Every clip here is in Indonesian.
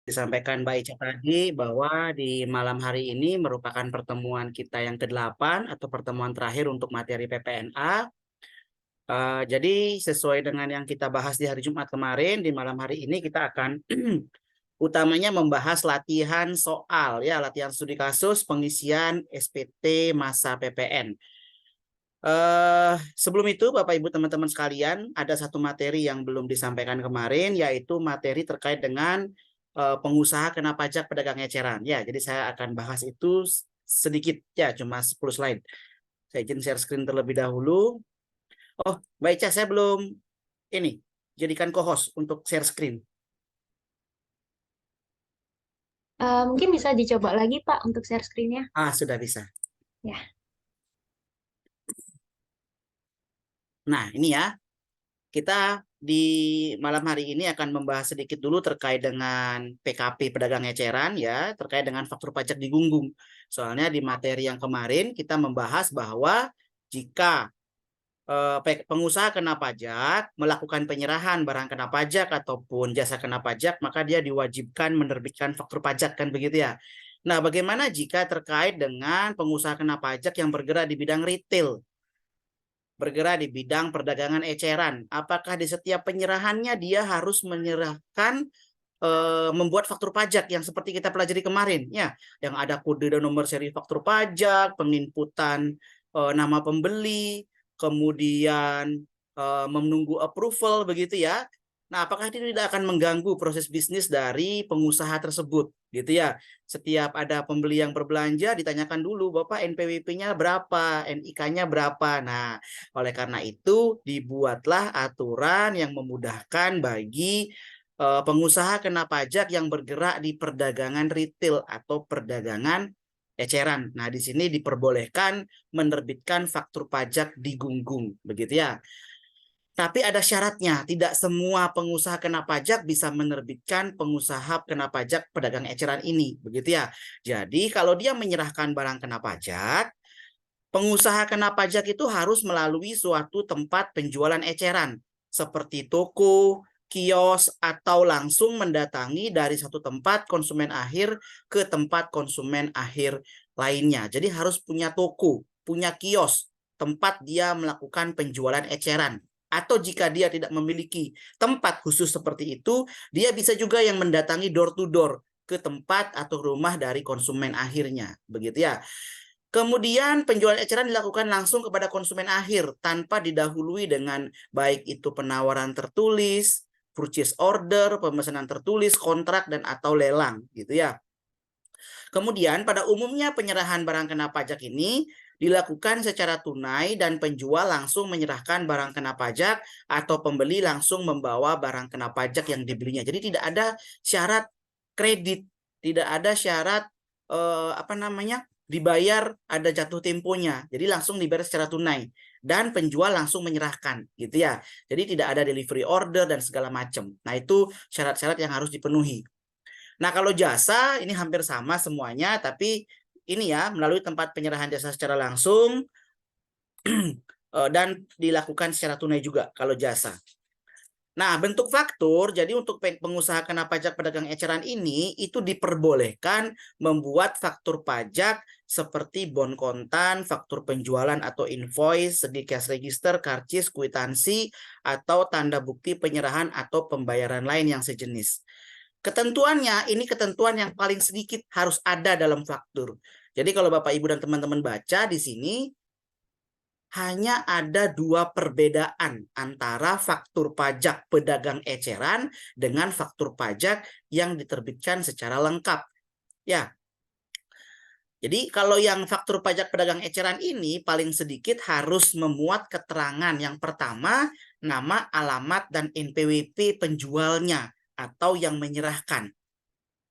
disampaikan Mbak Ica tadi bahwa di malam hari ini merupakan pertemuan kita yang ke-8 atau pertemuan terakhir untuk materi PPNA. Jadi sesuai dengan yang kita bahas di hari Jumat kemarin, di malam hari ini kita akan utamanya membahas latihan soal, ya, latihan studi kasus pengisian SPT masa PPN. Sebelum itu, Bapak Ibu teman-teman sekalian, ada satu materi yang belum disampaikan kemarin, yaitu materi terkait dengan pengusaha kena pajak pedagang eceran. Ya, jadi saya akan bahas itu sedikit, ya, cuma 10 slide. Saya izin share screen terlebih dahulu. Oh, Mbak Ica, saya belum ini jadikan co-host untuk share screen. Mungkin bisa dicoba lagi, Pak, untuk share screen-nya. Sudah bisa. Ya. Nah, ini ya. Kita di malam hari ini akan membahas sedikit dulu terkait dengan PKP pedagang eceran, ya, terkait dengan faktur pajak digunggung. Soalnya di materi yang kemarin kita membahas bahwa jika pengusaha kena pajak melakukan penyerahan barang kena pajak ataupun jasa kena pajak, maka dia diwajibkan menerbitkan faktur pajak, kan begitu ya. Nah, bagaimana jika terkait dengan pengusaha kena pajak yang bergerak di bidang retail, bergerak di bidang perdagangan eceran? Apakah di setiap penyerahannya dia harus menyerahkan membuat faktur pajak yang seperti kita pelajari kemarin, ya, yang ada kode dan nomor seri faktur pajak, penginputan nama pembeli, kemudian menunggu approval, begitu ya. Nah, apakah itu tidak akan mengganggu proses bisnis dari pengusaha tersebut, gitu ya? Setiap ada pembeli yang berbelanja, ditanyakan dulu, Bapak NPWP-nya berapa, NIK-nya berapa. Nah, oleh karena itu, dibuatlah aturan yang memudahkan bagi pengusaha kena pajak yang bergerak di perdagangan retail atau perdagangan eceran. Nah, di sini diperbolehkan menerbitkan faktur pajak digunggung, begitu ya. Tapi ada syaratnya, tidak semua pengusaha kena pajak bisa menerbitkan pengusaha kena pajak pedagang eceran ini, begitu ya. Jadi kalau dia menyerahkan barang kena pajak, pengusaha kena pajak itu harus melalui suatu tempat penjualan eceran, seperti toko, kios, atau langsung mendatangi dari satu tempat konsumen akhir ke tempat konsumen akhir lainnya. Jadi harus punya toko, punya kios, tempat dia melakukan penjualan eceran. Atau jika dia tidak memiliki tempat khusus seperti itu, dia bisa juga yang mendatangi door to door ke tempat atau rumah dari konsumen akhirnya, begitu ya. Kemudian penjualan eceran dilakukan langsung kepada konsumen akhir tanpa didahului dengan baik itu penawaran tertulis, purchase order, pemesanan tertulis, kontrak, dan atau lelang, gitu ya. Kemudian pada umumnya penyerahan barang kena pajak ini dilakukan secara tunai dan penjual langsung menyerahkan barang kena pajak atau pembeli langsung membawa barang kena pajak yang dibelinya. Jadi tidak ada syarat kredit, tidak ada syarat dibayar ada jatuh temponya. Jadi langsung dibayar secara tunai dan penjual langsung menyerahkan, gitu ya. Jadi tidak ada delivery order dan segala macam. Nah, itu syarat-syarat yang harus dipenuhi. Nah, kalau jasa ini hampir sama semuanya, tapi ini ya melalui tempat penyerahan jasa secara langsung dan dilakukan secara tunai juga kalau jasa. Nah, bentuk faktur, jadi untuk pengusaha kena pajak pedagang eceran ini, itu diperbolehkan membuat faktur pajak seperti bon kontan, faktur penjualan atau invoice, segi cash register, karcis, kwitansi, atau tanda bukti penyerahan atau pembayaran lain yang sejenis. Ketentuannya, ini ketentuan yang paling sedikit harus ada dalam faktur. Jadi kalau Bapak, Ibu, dan teman-teman baca di sini, hanya ada dua perbedaan antara faktur pajak pedagang eceran dengan faktur pajak yang diterbitkan secara lengkap. Ya, jadi kalau yang faktur pajak pedagang eceran ini paling sedikit harus memuat keterangan yang pertama, nama, alamat, dan NPWP penjualnya atau yang menyerahkan.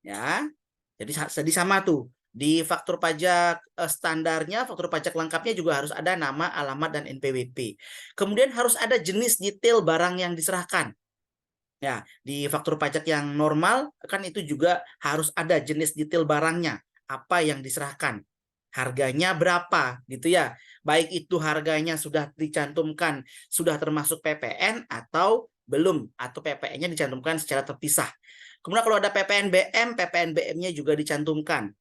Ya, jadi sama tuh. Di faktur pajak standarnya, faktur pajak lengkapnya juga harus ada nama, alamat, dan NPWP. Kemudian harus ada jenis detail barang yang diserahkan. Ya, di faktur pajak yang normal kan itu juga harus ada jenis detail barangnya, apa yang diserahkan. Harganya berapa gitu ya. Baik itu harganya sudah dicantumkan, sudah termasuk PPN atau belum, atau PPN-nya dicantumkan secara terpisah. Kemudian kalau ada PPNBM, PPNBM-nya juga dicantumkan.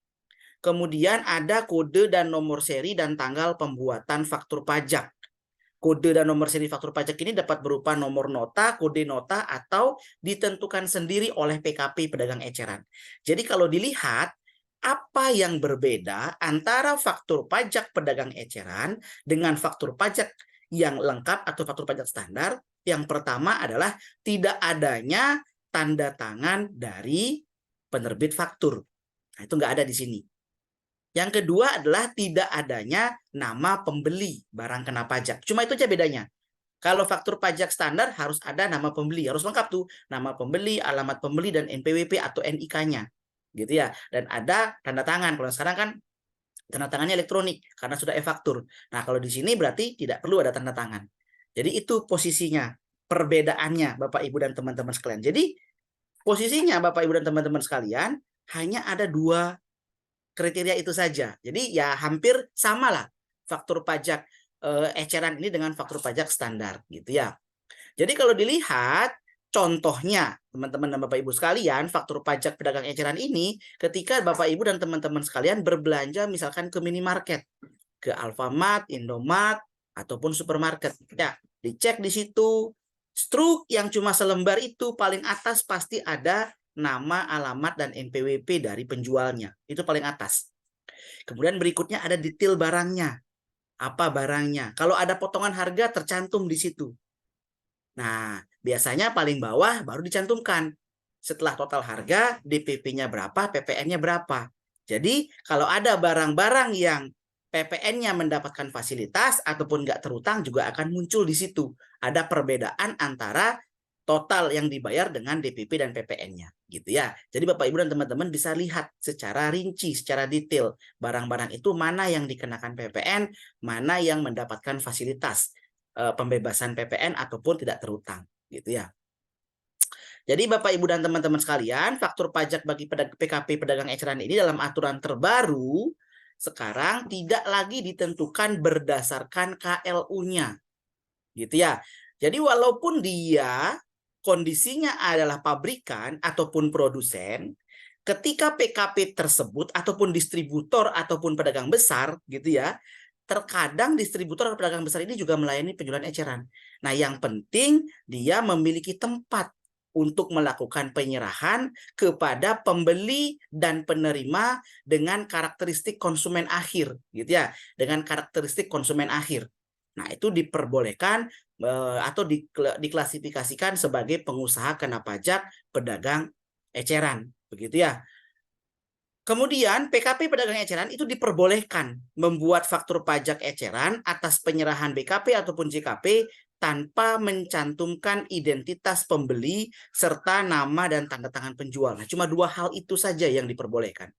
Kemudian ada kode dan nomor seri dan tanggal pembuatan faktur pajak. Kode dan nomor seri faktur pajak ini dapat berupa nomor nota, kode nota, atau ditentukan sendiri oleh PKP pedagang eceran. Jadi kalau dilihat, apa yang berbeda antara faktur pajak pedagang eceran dengan faktur pajak yang lengkap atau faktur pajak standar? Yang pertama adalah tidak adanya tanda tangan dari penerbit faktur. Nah, itu nggak ada di sini. Yang kedua adalah tidak adanya nama pembeli barang kena pajak. Cuma itu aja bedanya. Kalau faktur pajak standar harus ada nama pembeli, harus lengkap tuh, nama pembeli, alamat pembeli, dan NPWP atau NIK-nya. Gitu ya. Dan ada tanda tangan. Kalau sekarang kan tanda tangannya elektronik karena sudah e-faktur. Nah, kalau di sini berarti tidak perlu ada tanda tangan. Jadi itu posisinya, perbedaannya Bapak Ibu dan teman-teman sekalian. Jadi posisinya Bapak Ibu dan teman-teman sekalian hanya ada dua kriteria itu saja. Jadi ya hampir sama lah faktur pajak eceran ini dengan faktur pajak standar gitu ya. Jadi kalau dilihat contohnya teman-teman dan Bapak Ibu sekalian, faktur pajak pedagang eceran ini ketika Bapak Ibu dan teman-teman sekalian berbelanja misalkan ke minimarket, ke Alfamart, Indomart, ataupun supermarket. Ya, dicek di situ. Struk yang cuma selembar itu paling atas pasti ada nama, alamat, dan NPWP dari penjualnya. Itu paling atas. Kemudian berikutnya ada detail barangnya. Apa barangnya? Kalau ada potongan harga tercantum di situ. Nah, biasanya paling bawah baru dicantumkan. Setelah total harga, DPP-nya berapa, PPN-nya berapa. Jadi, kalau ada barang-barang yang PPN-nya mendapatkan fasilitas ataupun nggak terutang juga akan muncul di situ. Ada perbedaan antara total yang dibayar dengan DPP dan PPN-nya, gitu ya. Jadi Bapak Ibu dan teman-teman bisa lihat secara rinci, secara detail barang-barang itu mana yang dikenakan PPN, mana yang mendapatkan fasilitas pembebasan PPN ataupun tidak terutang, gitu ya. Jadi Bapak Ibu dan teman-teman sekalian, faktur pajak bagi PKP pedagang eceran ini dalam aturan terbaru sekarang tidak lagi ditentukan berdasarkan KLU-nya, gitu ya. Jadi walaupun dia kondisinya adalah pabrikan ataupun produsen, ketika PKP tersebut ataupun distributor ataupun pedagang besar gitu ya, terkadang distributor atau pedagang besar ini juga melayani penjualan eceran. Nah, yang penting dia memiliki tempat untuk melakukan penyerahan kepada pembeli dan penerima dengan karakteristik konsumen akhir gitu ya, dengan karakteristik konsumen akhir. Nah, itu diperbolehkan atau diklasifikasikan sebagai pengusaha kena pajak pedagang eceran, begitu ya. Kemudian PKP pedagang eceran itu diperbolehkan membuat faktur pajak eceran atas penyerahan BKP ataupun JKP tanpa mencantumkan identitas pembeli serta nama dan tanda tangan penjual. Nah, cuma dua hal itu saja yang diperbolehkan.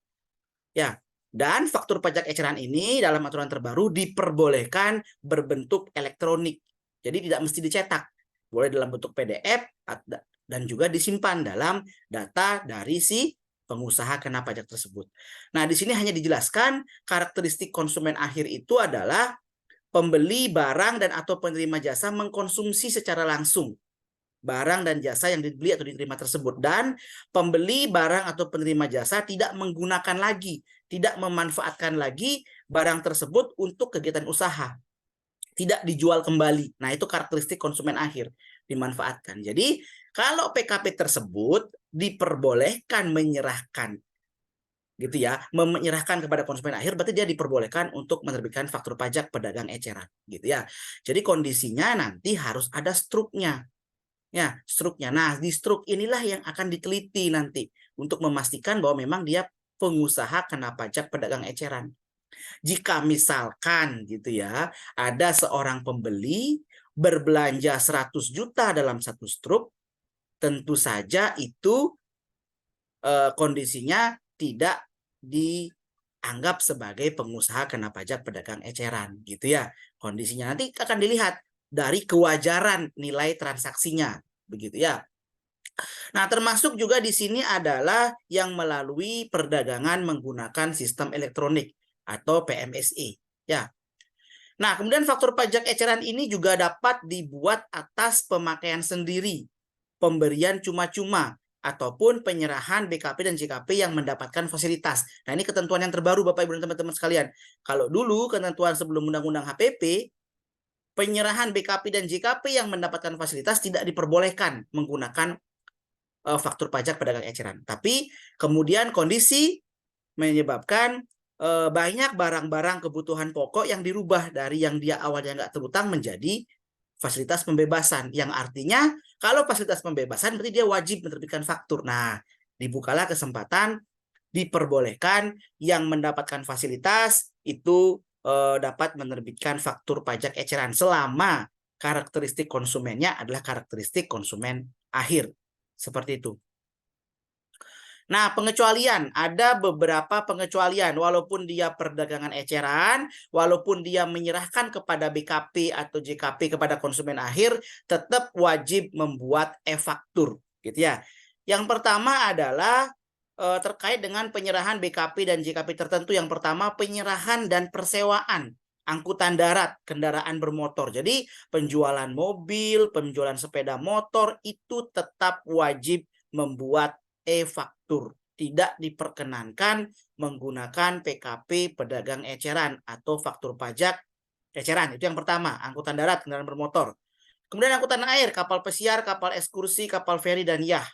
Ya, dan faktur pajak eceran ini dalam aturan terbaru diperbolehkan berbentuk elektronik. Jadi tidak mesti dicetak. Boleh dalam bentuk PDF dan juga disimpan dalam data dari si pengusaha kena pajak tersebut. Nah, di sini hanya dijelaskan karakteristik konsumen akhir itu adalah pembeli barang dan atau penerima jasa mengkonsumsi secara langsung barang dan jasa yang dibeli atau diterima tersebut, dan pembeli barang atau penerima jasa tidak menggunakan lagi, tidak memanfaatkan lagi barang tersebut untuk kegiatan usaha, tidak dijual kembali. Nah, itu karakteristik konsumen akhir, dimanfaatkan. Jadi kalau PKP tersebut diperbolehkan menyerahkan gitu ya, menyerahkan kepada konsumen akhir, berarti dia diperbolehkan untuk menerbitkan faktur pajak pedagang eceran gitu ya. Jadi kondisinya nanti harus ada struknya. Ya, struknya. Nah, di struk inilah yang akan diteliti nanti untuk memastikan bahwa memang dia pengusaha kena pajak pedagang eceran. Jika misalkan gitu ya, ada seorang pembeli berbelanja 100 juta dalam satu struk, tentu saja itu kondisinya tidak dianggap sebagai pengusaha kena pajak pedagang eceran gitu ya. Kondisinya nanti akan dilihat dari kewajaran nilai transaksinya begitu ya. Nah, termasuk juga di sini adalah yang melalui perdagangan menggunakan sistem elektronik atau PMSE ya. Nah, kemudian faktur pajak eceran ini juga dapat dibuat atas pemakaian sendiri, pemberian cuma-cuma, ataupun penyerahan BKP dan JKP yang mendapatkan fasilitas. Nah, ini ketentuan yang terbaru Bapak Ibu dan teman-teman sekalian. Kalau dulu ketentuan sebelum Undang-Undang HPP, penyerahan BKP dan JKP yang mendapatkan fasilitas tidak diperbolehkan menggunakan faktur pajak pedagang eceran. Tapi kemudian kondisi menyebabkan banyak barang-barang kebutuhan pokok yang dirubah dari yang dia awalnya nggak terutang menjadi fasilitas pembebasan, yang artinya kalau fasilitas pembebasan berarti dia wajib menerbitkan faktur. Nah, dibukalah kesempatan diperbolehkan yang mendapatkan fasilitas itu dapat menerbitkan faktur pajak eceran selama karakteristik konsumennya adalah karakteristik konsumen akhir. Seperti itu. Nah, pengecualian, ada beberapa pengecualian, walaupun dia perdagangan eceran, walaupun dia menyerahkan kepada BKP atau JKP kepada konsumen akhir, tetap wajib membuat e-faktur, gitu ya. Yang pertama adalah terkait dengan penyerahan BKP dan JKP tertentu. Yang pertama, penyerahan dan persewaan angkutan darat, kendaraan bermotor. Jadi, penjualan mobil, penjualan sepeda motor itu tetap wajib membuat e-faktur. Tidak diperkenankan menggunakan PKP pedagang eceran atau faktur pajak eceran. Itu yang pertama, angkutan darat, kendaraan bermotor. Kemudian angkutan air, kapal pesiar, kapal ekskursi, kapal feri, dan yah.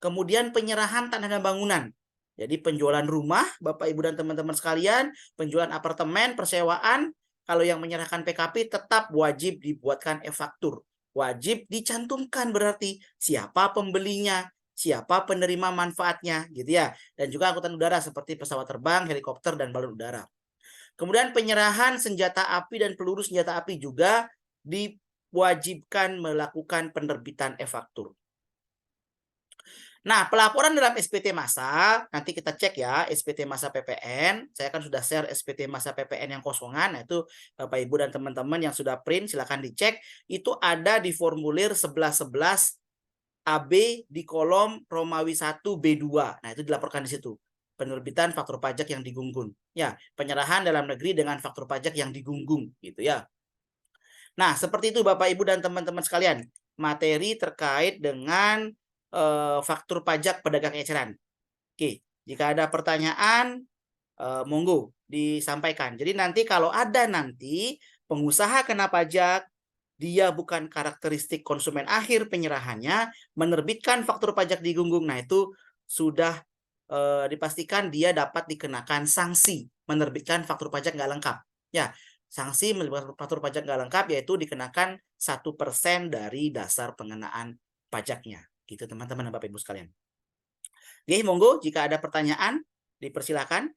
Kemudian penyerahan tanah dan bangunan. Jadi penjualan rumah, Bapak Ibu dan teman-teman sekalian, penjualan apartemen, persewaan, kalau yang menyerahkan PKP tetap wajib dibuatkan e-faktur. Wajib dicantumkan berarti siapa pembelinya, siapa penerima manfaatnya, gitu ya. Dan juga angkutan udara seperti pesawat terbang, helikopter, dan balon udara. Kemudian penyerahan senjata api dan peluru senjata api juga diwajibkan melakukan penerbitan e-faktur. Nah, pelaporan dalam SPT masa, nanti kita cek ya, SPT masa PPN. Saya kan sudah share SPT masa PPN yang kosongan. Nah, itu Bapak Ibu dan teman-teman yang sudah print, silakan dicek. Itu ada di formulir 1111 AB di kolom Romawi 1 B2. Nah, itu dilaporkan di situ. Penerbitan faktur pajak yang digunggung. Ya, penyerahan dalam negeri dengan faktur pajak yang digunggung, gitu ya. Nah, seperti itu Bapak Ibu dan teman-teman sekalian. Materi terkait dengan faktur pajak pedagang eceran. Oke, jika ada pertanyaan, monggo disampaikan. Jadi nanti kalau ada nanti pengusaha kena pajak, dia bukan karakteristik konsumen akhir penyerahannya, menerbitkan faktur pajak digunggung. Nah, itu sudah dipastikan dia dapat dikenakan sanksi menerbitkan faktur pajak nggak lengkap. Ya, sanksi menerbitkan faktur pajak nggak lengkap yaitu dikenakan 1% dari dasar pengenaan pajaknya. Gitu teman-teman dan Bapak Ibu sekalian. Oke, monggo jika ada pertanyaan dipersilakan.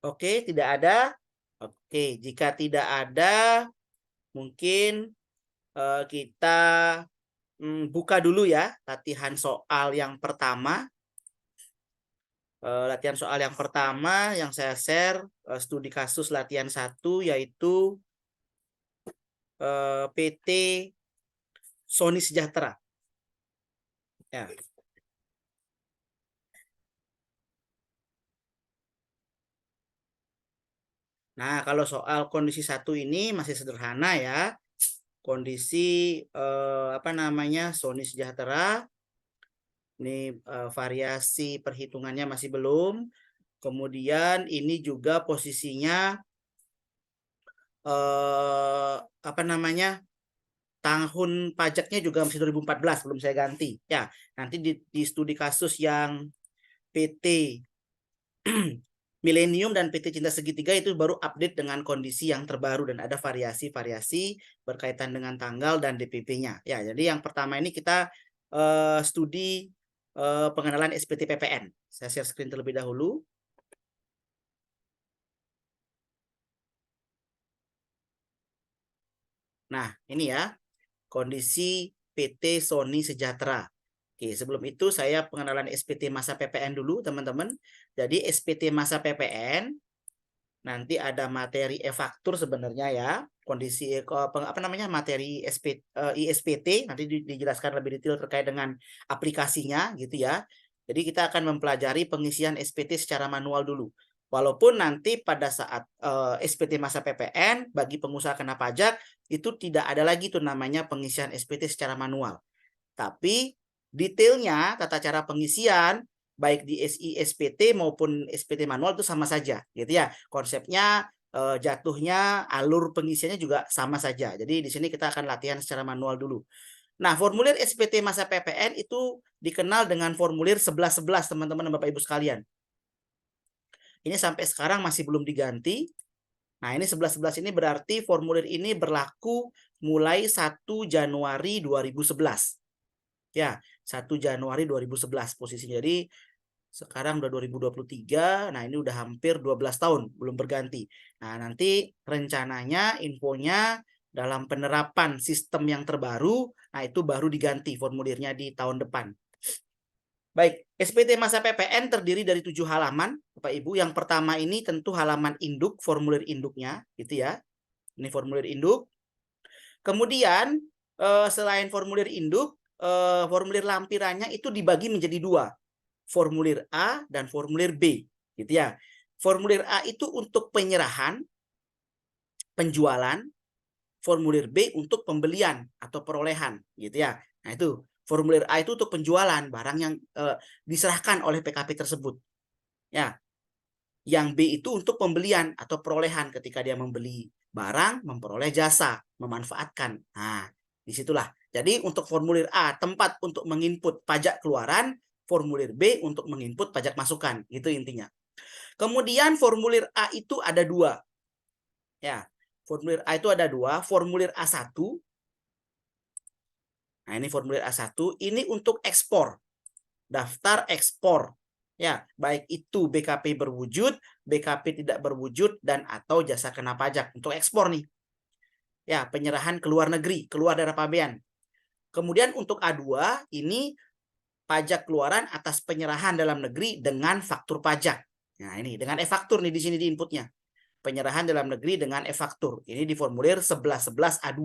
Oke, tidak ada. Oke, jika tidak ada, mungkin kita buka dulu ya latihan soal yang pertama. Latihan soal yang pertama yang saya share studi kasus latihan 1 yaitu PT Sony Sejahtera. Ya. Nah, kalau soal kondisi 1 ini masih sederhana ya. Kondisi apa namanya Sony Sejahtera. Ini variasi perhitungannya masih belum. Kemudian ini juga posisinya apa namanya tahun pajaknya juga masih 2014 belum saya ganti. Ya, nanti di studi kasus yang PT Millennium dan PT Cinta Segitiga itu baru update dengan kondisi yang terbaru dan ada variasi-variasi berkaitan dengan tanggal dan DPP-nya. Ya, jadi yang pertama ini kita studi pengenalan SPT PPN. Saya share screen terlebih dahulu. Nah, ini ya kondisi PT Sony Sejahtera. Oke, sebelum itu saya pengenalan SPT masa PPN dulu, teman-teman. Jadi SPT masa PPN nanti ada materi e-faktur sebenarnya ya, kondisi materi ISPT nanti dijelaskan lebih detail terkait dengan aplikasinya gitu ya. Jadi kita akan mempelajari pengisian SPT secara manual dulu. Walaupun nanti pada saat SPT masa PPN bagi pengusaha kena pajak itu tidak ada lagi tuh namanya pengisian SPT secara manual. Tapi detailnya tata cara pengisian baik di SI SPT maupun SPT manual itu sama saja gitu ya. Konsepnya jatuhnya alur pengisiannya juga sama saja. Jadi di sini kita akan latihan secara manual dulu. Nah, formulir SPT masa PPN itu dikenal dengan formulir 1111 teman-teman dan Bapak Ibu sekalian. Ini sampai sekarang masih belum diganti. Nah, ini 1111 ini berarti formulir ini berlaku mulai 1 Januari 2011. Ya, 1 Januari 2011 posisinya. Jadi sekarang udah 2023, nah ini udah hampir 12 tahun belum berganti. Nah, nanti rencananya infonya dalam penerapan sistem yang terbaru, nah itu baru diganti formulirnya di tahun depan. Baik, SPT masa PPN terdiri dari 7 halaman, Bapak Ibu. Yang pertama ini tentu halaman induk, formulir induknya, gitu ya. Ini formulir induk. Kemudian selain formulir induk, formulir lampirannya itu dibagi menjadi dua, formulir A dan formulir B, gitu ya. Formulir A itu untuk penyerahan, penjualan, formulir B untuk pembelian atau perolehan, gitu ya. Nah itu formulir A itu untuk penjualan barang yang diserahkan oleh PKP tersebut, ya. Yang B itu untuk pembelian atau perolehan ketika dia membeli barang, memperoleh jasa, memanfaatkan. Nah, disitulah. Jadi untuk formulir A tempat untuk menginput pajak keluaran, formulir B untuk menginput pajak masukan. Itu intinya. Kemudian formulir A itu ada dua. Ya, formulir A itu ada dua. Formulir A1. Nah, ini formulir A1. Ini untuk ekspor. Daftar ekspor. Ya, baik itu BKP berwujud, BKP tidak berwujud, dan atau jasa kena pajak untuk ekspor nih. Ya, penyerahan ke luar negeri, keluar dari pabean. Kemudian untuk A2, ini pajak keluaran atas penyerahan dalam negeri dengan faktur pajak. Nah, ini dengan e-faktur nih di sini di inputnya. Penyerahan dalam negeri dengan e-faktur. Ini di formulir 1111 A2.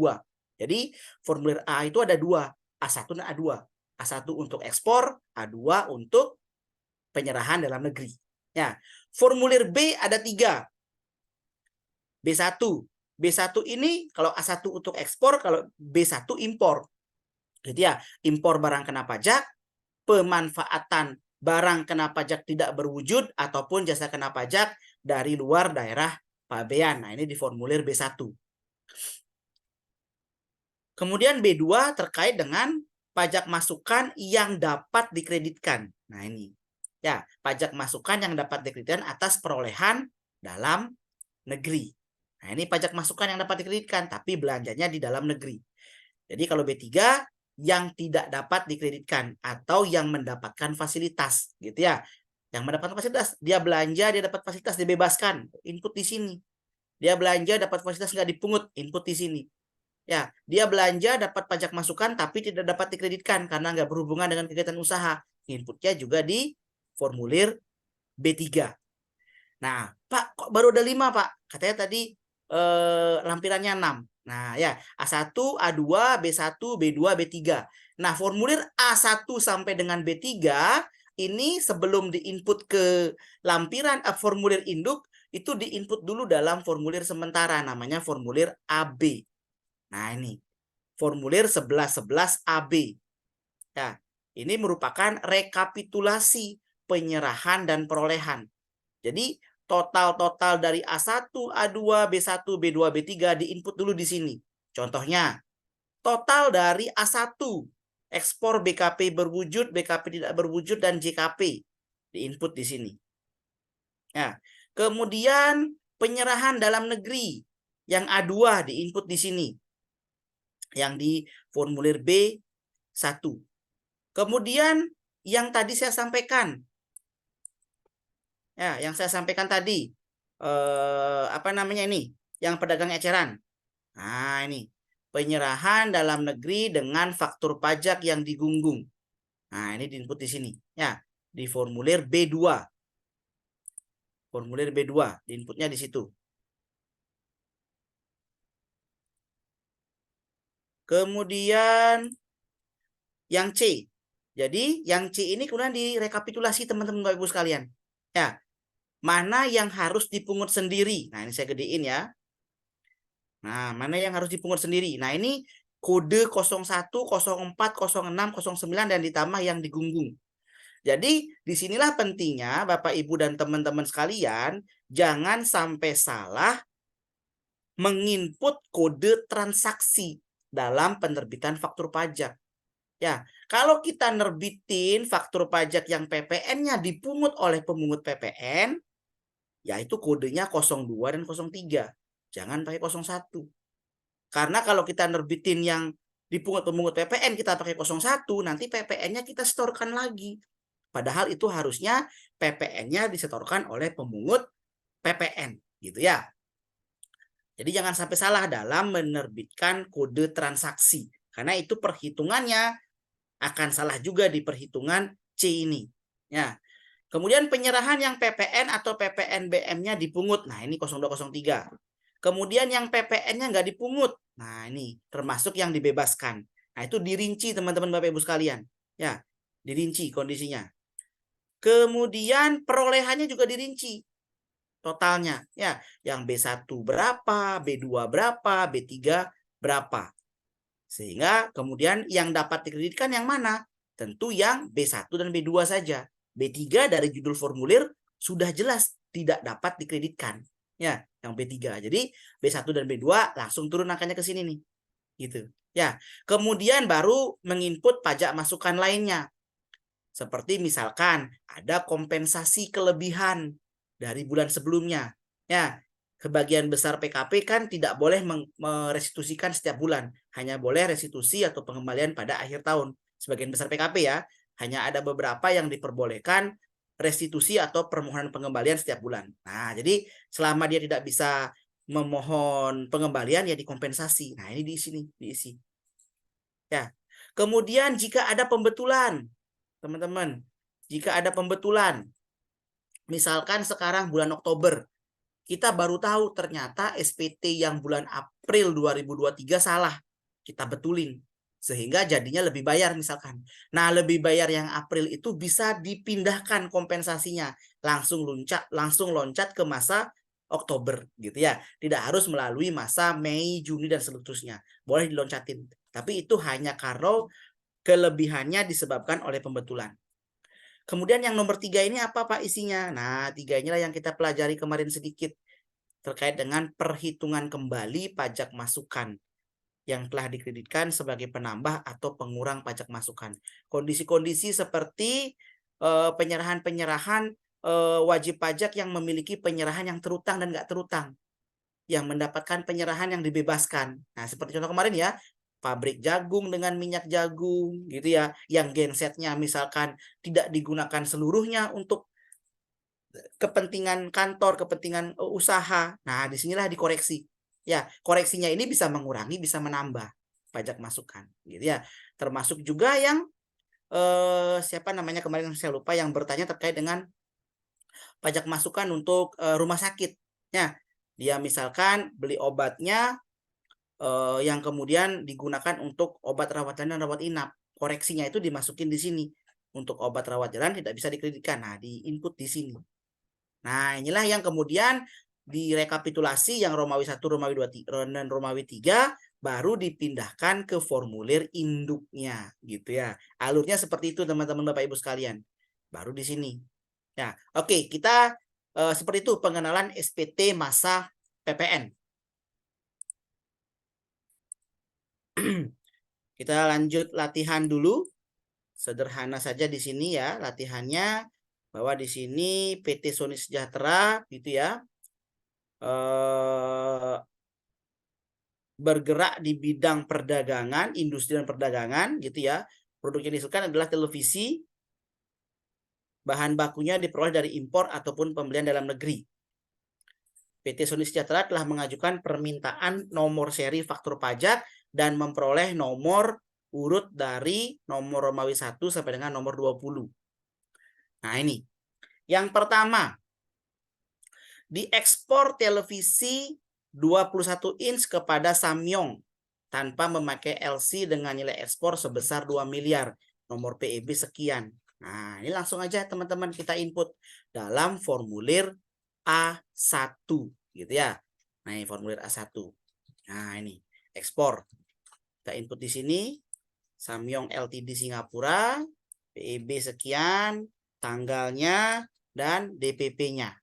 Jadi formulir A itu ada dua, A1 dan A2. A1 untuk ekspor, A2 untuk penyerahan dalam negeri. Ya, formulir B ada 3. B1. B1 ini kalau A1 untuk ekspor, kalau B1 impor. Gitu ya, impor barang kena pajak, pemanfaatan barang kena pajak tidak berwujud ataupun jasa kena pajak dari luar daerah pabean. Nah, ini di formulir B1. Kemudian B2 terkait dengan pajak masukan yang dapat dikreditkan. Nah, ini. Ya, pajak masukan yang dapat dikreditkan atas perolehan dalam negeri. Nah, ini pajak masukan yang dapat dikreditkan, tapi belanjanya di dalam negeri. Jadi kalau B3 yang tidak dapat dikreditkan atau yang mendapatkan fasilitas, gitu ya. Yang mendapatkan fasilitas, dia belanja, dia dapat fasilitas, dibebaskan, input di sini. Dia belanja, dapat fasilitas nggak dipungut, input di sini. Ya, dia belanja dapat pajak masukan tapi tidak dapat dikreditkan karena nggak berhubungan dengan kegiatan usaha. Inputnya juga di formulir B3. Nah, Pak, kok baru ada 5, Pak? Katanya tadi lampirannya 6. Nah, ya, A1, A2, B1, B2, B3. Nah, formulir A1 sampai dengan B3 ini sebelum diinput ke lampiran formulir induk, itu diinput dulu dalam formulir sementara namanya formulir AB. Nah, ini formulir 1111 AB. Nah, ini merupakan rekapitulasi penyerahan dan perolehan. Jadi total dari A1, A2, B1, B2, B3 diinput dulu di sini. Contohnya, total dari A1, ekspor BKP berwujud, BKP tidak berwujud, dan JKP diinput di sini. Nah, kemudian penyerahan dalam negeri yang A2 diinput di sini. Yang di formulir B1. Kemudian yang tadi saya sampaikan, ya, yang saya sampaikan tadi, apa namanya ini, yang pedagang eceran. Nah, ini penyerahan dalam negeri dengan faktur pajak yang digunggung. Nah, ini diinput di sini, ya, di formulir B2. Formulir B2, inputnya di situ. Kemudian yang C. Jadi yang C ini kemudian direkapitulasi teman-teman Bapak Ibu sekalian. Ya, mana yang harus dipungut sendiri? Nah, ini saya gedein ya. Nah, mana yang harus dipungut sendiri? Nah, ini kode 01, 04, 06, 09 dan ditambah yang digunggung. Jadi, disinilah pentingnya Bapak Ibu dan teman-teman sekalian jangan sampai salah menginput kode transaksi dalam penerbitan faktur pajak. Ya, kalau kita nerbitin faktur pajak yang PPN-nya dipungut oleh pemungut PPN, yaitu kodenya 02 dan 03. Jangan pakai 01. Karena kalau kita nerbitin yang dipungut pemungut PPN kita pakai 01, nanti PPN-nya kita setorkan lagi. Padahal itu harusnya PPN-nya disetorkan oleh pemungut PPN, gitu ya. Jadi jangan sampai salah dalam menerbitkan kode transaksi. Karena itu perhitungannya akan salah juga di perhitungan C ini. Ya. Kemudian penyerahan yang PPN atau PPNBM-nya dipungut. Nah, ini 0203. Kemudian yang PPN-nya nggak dipungut. Nah, ini termasuk yang dibebaskan. Nah, itu dirinci teman-teman Bapak Ibu sekalian. Ya, dirinci kondisinya. Kemudian perolehannya juga dirinci. Totalnya. Ya, yang B1 berapa, B2 berapa, B3 berapa. Sehingga kemudian yang dapat dikreditkan yang mana? Tentu yang B1 dan B2 saja. B3 dari judul formulir sudah jelas tidak dapat dikreditkan. Ya, yang B3. Jadi B1 dan B2 langsung turun angkanya ke sini nih. Gitu. Ya, kemudian baru menginput pajak masukan lainnya. Seperti misalkan ada kompensasi kelebihan dari bulan sebelumnya. Ya, sebagian besar PKP kan tidak boleh merestitusikan setiap bulan, hanya boleh restitusi atau pengembalian pada akhir tahun. Sebagian besar PKP ya, hanya ada beberapa yang diperbolehkan restitusi atau permohonan pengembalian setiap bulan. Nah, jadi selama dia tidak bisa memohon pengembalian ya dikompensasi. Nah, ini di sini diisi. Ya. Kemudian jika ada pembetulan, teman-teman, jika ada pembetulan, misalkan sekarang bulan Oktober, kita baru tahu ternyata SPT yang bulan April 2023 salah. Kita betulin. Sehingga jadinya lebih bayar misalkan. Nah, lebih bayar yang April itu bisa dipindahkan kompensasinya. Langsung loncat ke masa Oktober gitu ya. Tidak harus melalui masa Mei, Juni, dan seterusnya. Boleh diloncatin. Tapi itu hanya kalau kelebihannya disebabkan oleh pembetulan. Kemudian yang nomor 3 ini apa Pak isinya? Nah, 3 inilah yang kita pelajari kemarin sedikit terkait dengan perhitungan kembali pajak masukan yang telah dikreditkan sebagai penambah atau pengurang pajak masukan. Kondisi-kondisi seperti penyerahan-penyerahan wajib pajak yang memiliki penyerahan yang terutang dan nggak terutang, yang mendapatkan penyerahan yang dibebaskan. Nah, seperti contoh kemarin ya, pabrik jagung dengan minyak jagung gitu ya, yang gensetnya misalkan tidak digunakan seluruhnya untuk kepentingan kantor, kepentingan usaha. Nah, disinilah dikoreksi. Ya, koreksinya ini bisa mengurangi, bisa menambah pajak masukan, gitu ya. Termasuk juga yang siapa namanya kemarin saya lupa yang bertanya terkait dengan pajak masukan untuk rumah sakit. Ya, dia misalkan beli obatnya yang kemudian digunakan untuk obat rawat jalan dan rawat inap. Koreksinya itu dimasukin di sini. Untuk obat rawat jalan tidak bisa dikreditkan. Nah, di input di sini. Nah, inilah yang kemudian direkapitulasi yang Romawi 1, Romawi 2, dan Romawi 3 baru dipindahkan ke formulir induknya gitu ya. Alurnya seperti itu teman-teman Bapak Ibu sekalian. Baru di sini. Ya, oke, kita seperti itu pengenalan SPT masa PPN. Kita lanjut latihan dulu. Sederhana saja di sini ya latihannya, bahwa di sini PT Sony Sejahtera gitu ya. Bergerak di bidang perdagangan, industri dan perdagangan gitu ya. Produk yang dihasilkan adalah televisi. Bahan bakunya diperoleh dari impor ataupun pembelian dalam negeri. PT Sony Sejahtera telah mengajukan permintaan nomor seri faktur pajak dan memperoleh nomor urut dari nomor Romawi 1 sampai dengan nomor 20. Nah, ini. Yang pertama, Diekspor televisi 21 inch kepada Samyong tanpa memakai LC dengan nilai ekspor sebesar 2 miliar. Nomor PEB sekian. Nah, ini langsung aja teman-teman kita input dalam formulir A1 gitu ya. Nah, ini formulir A1. Nah, ini ekspor. Kita input di sini Samyong Ltd Singapura, PEB sekian, tanggalnya dan DPP-nya.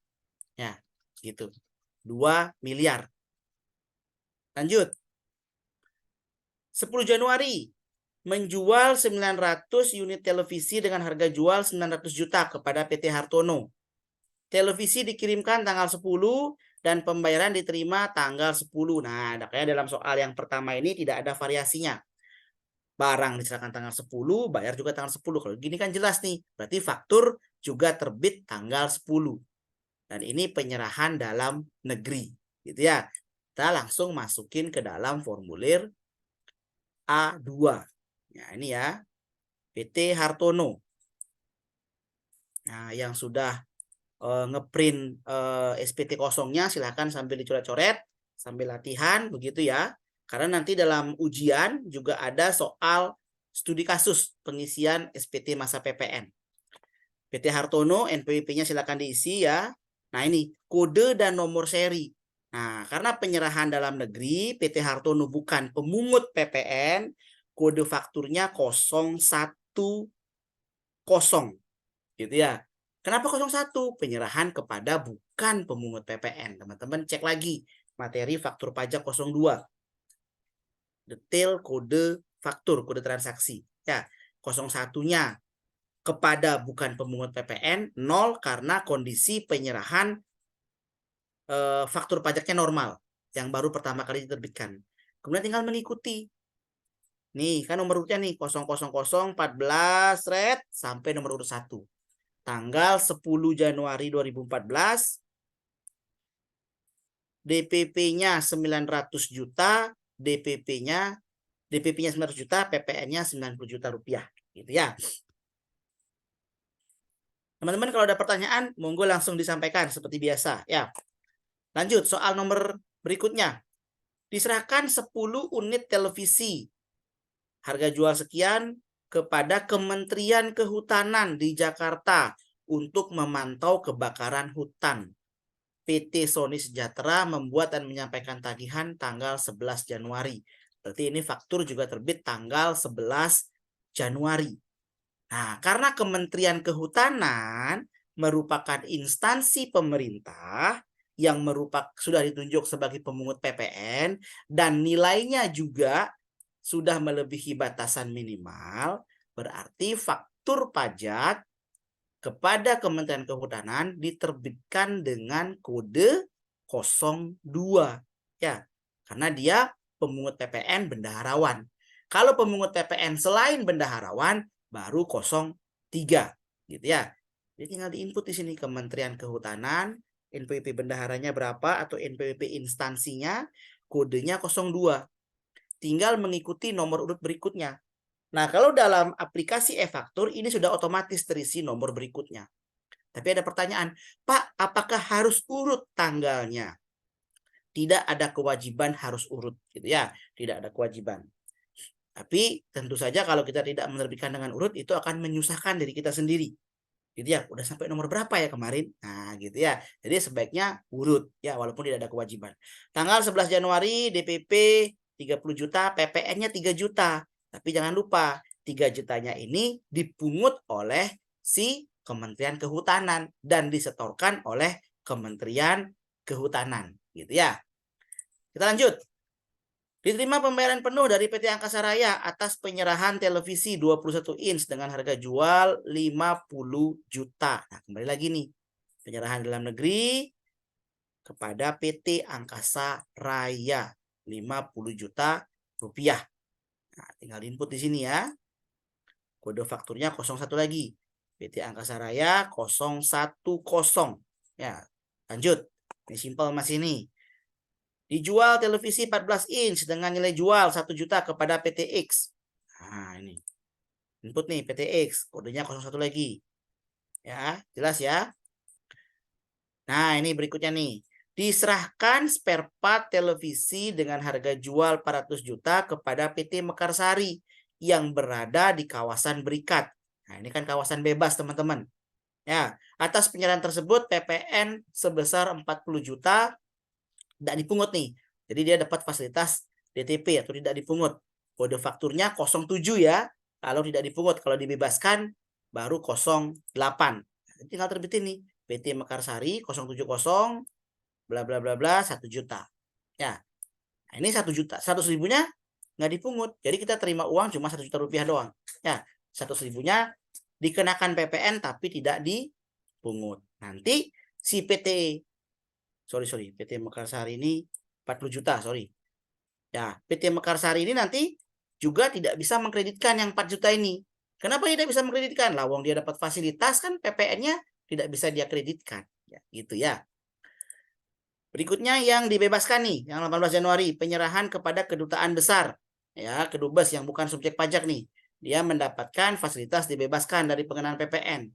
Ya, gitu. 2 miliar. Lanjut. 10 Januari menjual 900 unit televisi dengan harga jual 900 juta kepada PT Hartono. Televisi dikirimkan tanggal 10 dan pembayaran diterima tanggal 10. Nah, makanya dalam soal yang pertama ini tidak ada variasinya. Barang diserahkan tanggal 10, bayar juga tanggal 10. Kalau gini kan jelas nih. Berarti faktur juga terbit tanggal 10. Dan ini penyerahan dalam negeri. Gitu ya. Kita langsung masukin ke dalam formulir A2. Nah, ini ya. PT Hartono. Nah, yang sudah ngeprint SPT kosongnya silahkan sambil dicoret-coret, sambil latihan, begitu ya. Karena nanti dalam ujian juga ada soal studi kasus pengisian SPT masa PPN. PT Hartono, NPWP-nya silahkan diisi ya. Nah ini, kode dan nomor seri. Nah, karena penyerahan dalam negeri, PT Hartono bukan pemungut PPN, kode fakturnya 010 gitu ya. Kenapa 01? Penyerahan kepada bukan pemungut PPN. Teman-teman cek lagi materi faktur pajak 02. Detail kode faktur, kode transaksi. Ya, 01-nya kepada bukan pemungut PPN, 0 karena kondisi penyerahan faktur pajaknya normal yang baru pertama kali diterbitkan. Kemudian tinggal mengikuti. Nih, kan nomor urutnya nih 00014 red sampai nomor urut 1. Tanggal 10 Januari 2014, DPP-nya 900 juta, DPP-nya 900 juta, PPN-nya 90 juta rupiah. Gitu ya. Teman-teman kalau ada pertanyaan, monggo langsung disampaikan seperti biasa. Ya. Lanjut, soal nomor berikutnya. Diserahkan 10 unit televisi. Harga jual sekian kepada Kementerian Kehutanan di Jakarta untuk memantau kebakaran hutan. PT Sony Sejahtera membuat dan menyampaikan tagihan tanggal 11 Januari. Berarti ini faktur juga terbit tanggal 11 Januari. Nah, karena Kementerian Kehutanan merupakan instansi pemerintah yang sudah ditunjuk sebagai pemungut PPN dan nilainya juga sudah melebihi batasan minimal, berarti faktur pajak kepada Kementerian Kehutanan diterbitkan dengan kode 02. Ya, karena dia pemungut PPN bendaharawan. Kalau pemungut PPN selain bendaharawan baru 03 gitu ya. Jadi tinggal diinput di sini Kementerian Kehutanan, NPWP bendaharanya berapa atau NPWP instansinya, kodenya 02. Tinggal mengikuti nomor urut berikutnya. Nah, kalau dalam aplikasi e-faktur ini sudah otomatis terisi nomor berikutnya. Tapi ada pertanyaan, Pak, apakah harus urut tanggalnya? Tidak ada kewajiban harus urut, gitu ya. Tidak ada kewajiban. Tapi tentu saja kalau kita tidak menerbitkan dengan urut itu akan menyusahkan diri kita sendiri. Gitu ya, udah sampai nomor berapa ya kemarin? Nah, gitu ya. Jadi sebaiknya urut ya walaupun tidak ada kewajiban. Tanggal 11 Januari DPP 30 juta, PPN-nya 3 juta. Tapi jangan lupa, 3 jutanya ini dipungut oleh si Kementerian Kehutanan dan disetorkan oleh Kementerian Kehutanan, gitu ya. Kita lanjut. Diterima pembayaran penuh dari PT Angkasa Raya atas penyerahan televisi 21 inch dengan harga jual 50 juta. Nah, kembali lagi nih. Penyerahan dalam negeri kepada PT Angkasa Raya 50 juta rupiah. Nah, tinggal input di sini ya. Kode fakturnya 01 lagi. PT Angkasa Raya 010. Ya, lanjut. Ini simpel Mas ini. Dijual televisi 14 inch dengan nilai jual 1 juta kepada PT X. Nah, ini. Input nih PT X, kodenya 01 lagi. Ya, jelas ya. Nah, ini berikutnya nih. Diserahkan spare part televisi dengan harga jual 400 juta kepada PT Mekarsari yang berada di kawasan Berikat. Nah, ini kan kawasan bebas, teman-teman. Ya, atas penyerahan tersebut PPN sebesar 40 juta tidak dipungut nih. Jadi dia dapat fasilitas DTP atau tidak dipungut. Kode fakturnya 07 ya. Kalau tidak dipungut, kalau dibebaskan baru 08. Tinggal terbitin nih. PT Mekarsari 070 bla bla bla bla 1 juta. Ya. Nah, ini 1 juta. 100 ribunya nggak dipungut. Jadi kita terima uang cuma 1 juta rupiah doang. Ya, 100 ribunya dikenakan PPN tapi tidak dipungut. Nanti si PT Mekarsari ini 40 juta, sorry. Ya, PT Mekarsari ini nanti juga tidak bisa mengkreditkan yang 4 juta ini. Kenapa tidak bisa mengkreditkan? Lawang dia dapat fasilitas kan PPN-nya tidak bisa dia kreditkan. Ya, gitu ya. Berikutnya yang dibebaskan nih, yang 18 Januari, penyerahan kepada kedutaan besar. Ya, kedubes yang bukan subjek pajak nih. Dia mendapatkan fasilitas dibebaskan dari pengenaan PPN.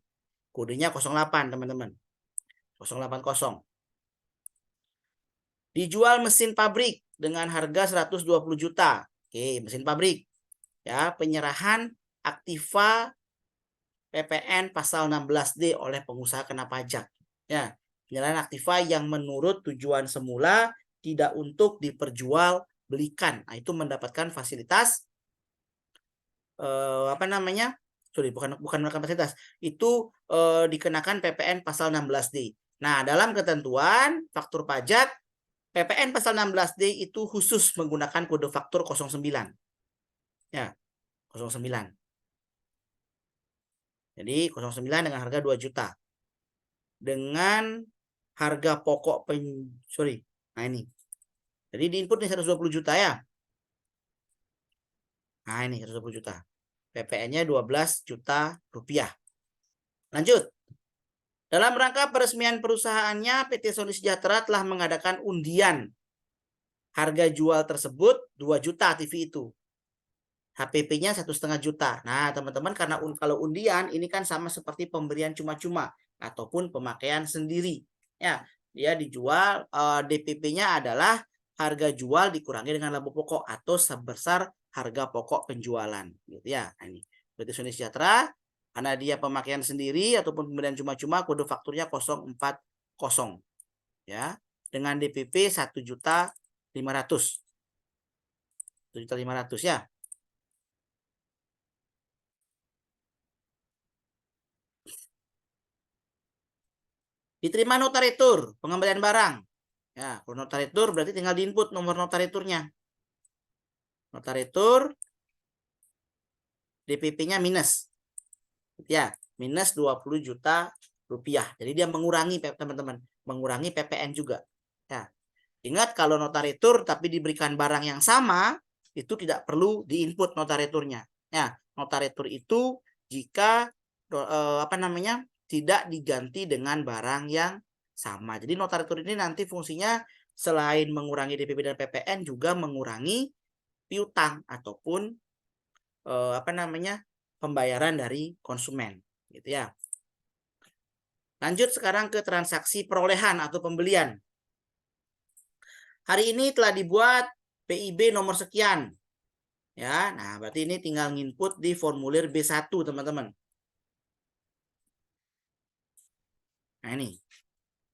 Kodenya 08, teman-teman. 080. Dijual mesin pabrik dengan harga 120 juta. Oke, mesin pabrik. Ya, penyerahan aktiva PPN pasal 16D oleh pengusaha kena pajak. Ya, penyerahan aktiva yang menurut tujuan semula tidak untuk diperjualbelikan. Nah, itu mendapatkan fasilitas apa namanya? Sorry, bukan mendapatkan fasilitas. Itu dikenakan PPN pasal 16D. Nah, dalam ketentuan faktur pajak PPN pasal 16D itu khusus menggunakan kode faktur 09. Ya, 09. Jadi 09 dengan harga 2 juta. Dengan harga pokok sorry. Nah, ini. Jadi di input nih 120 juta ya. Nah, ini 120 juta. PPN-nya 12 juta rupiah. Lanjut. Dalam rangka peresmian perusahaannya, PT Sony Sejahtera telah mengadakan undian. Harga jual tersebut 2 juta TV itu. HPP-nya 1,5 juta. Nah, teman-teman, karena kalau undian ini kan sama seperti pemberian cuma-cuma ataupun pemakaian sendiri. Ya, dia dijual DPP-nya adalah harga jual dikurangi dengan laba pokok atau sebesar harga pokok penjualan, gitu ya. Nah, ini PT Sony Sejahtera karena dia pemakaian sendiri ataupun pemberian cuma-cuma, kode fakturnya 040 ya, dengan DPP 1.500.000. 1.500.000 ya. Diterima notaritur, pengembalian barang. Ya, kalau notaritur berarti tinggal diinput nomor notariturnya. Notaritur DPP-nya minus. Ya, minus 20 juta rupiah. Jadi dia mengurangi, teman-teman, mengurangi PPN juga. Ya. Ingat kalau notaritur tapi diberikan barang yang sama, itu tidak perlu diinput notariturnya. Ya, notaritur itu jika apa namanya? Tidak diganti dengan barang yang sama. Jadi notaritur ini nanti fungsinya selain mengurangi DPP dan PPN juga mengurangi piutang ataupun apa namanya? Pembayaran dari konsumen, gitu ya. Lanjut sekarang ke transaksi perolehan atau pembelian. Hari ini telah dibuat PIB nomor sekian. Ya, nah berarti ini tinggal nginput di formulir B1, teman-teman. Nah, ini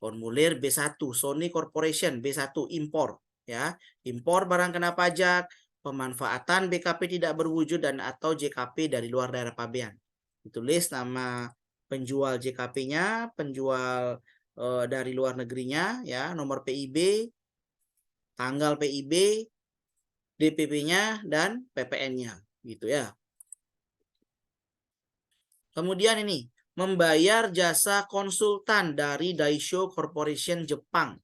formulir B1 Sony Corporation B1 impor, ya. Impor barang kena pajak, pemanfaatan BKP tidak berwujud dan atau JKP dari luar daerah pabean. Ditulis nama penjual JKP-nya, penjual dari luar negerinya, ya, nomor PIB, tanggal PIB, DPP-nya dan PPN-nya, gitu ya. Kemudian ini membayar jasa konsultan dari Daisho Corporation Jepang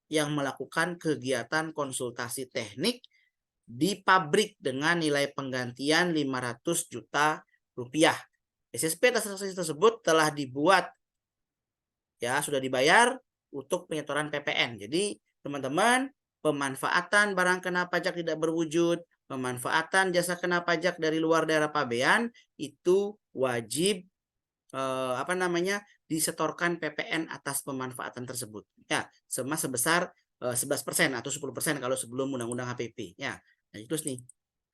yang melakukan kegiatan konsultasi teknik di pabrik dengan nilai penggantian 500 juta rupiah. SSP transaksi tersebut telah dibuat, ya, sudah dibayar untuk penyetoran PPN. Jadi teman-teman, pemanfaatan barang kena pajak tidak berwujud, pemanfaatan jasa kena pajak dari luar daerah pabean itu wajib apa namanya, disetorkan PPN atas pemanfaatan tersebut. Ya, sebesar 11% atau 10% kalau sebelum Undang-Undang HPP. Ya, nah, terus nih.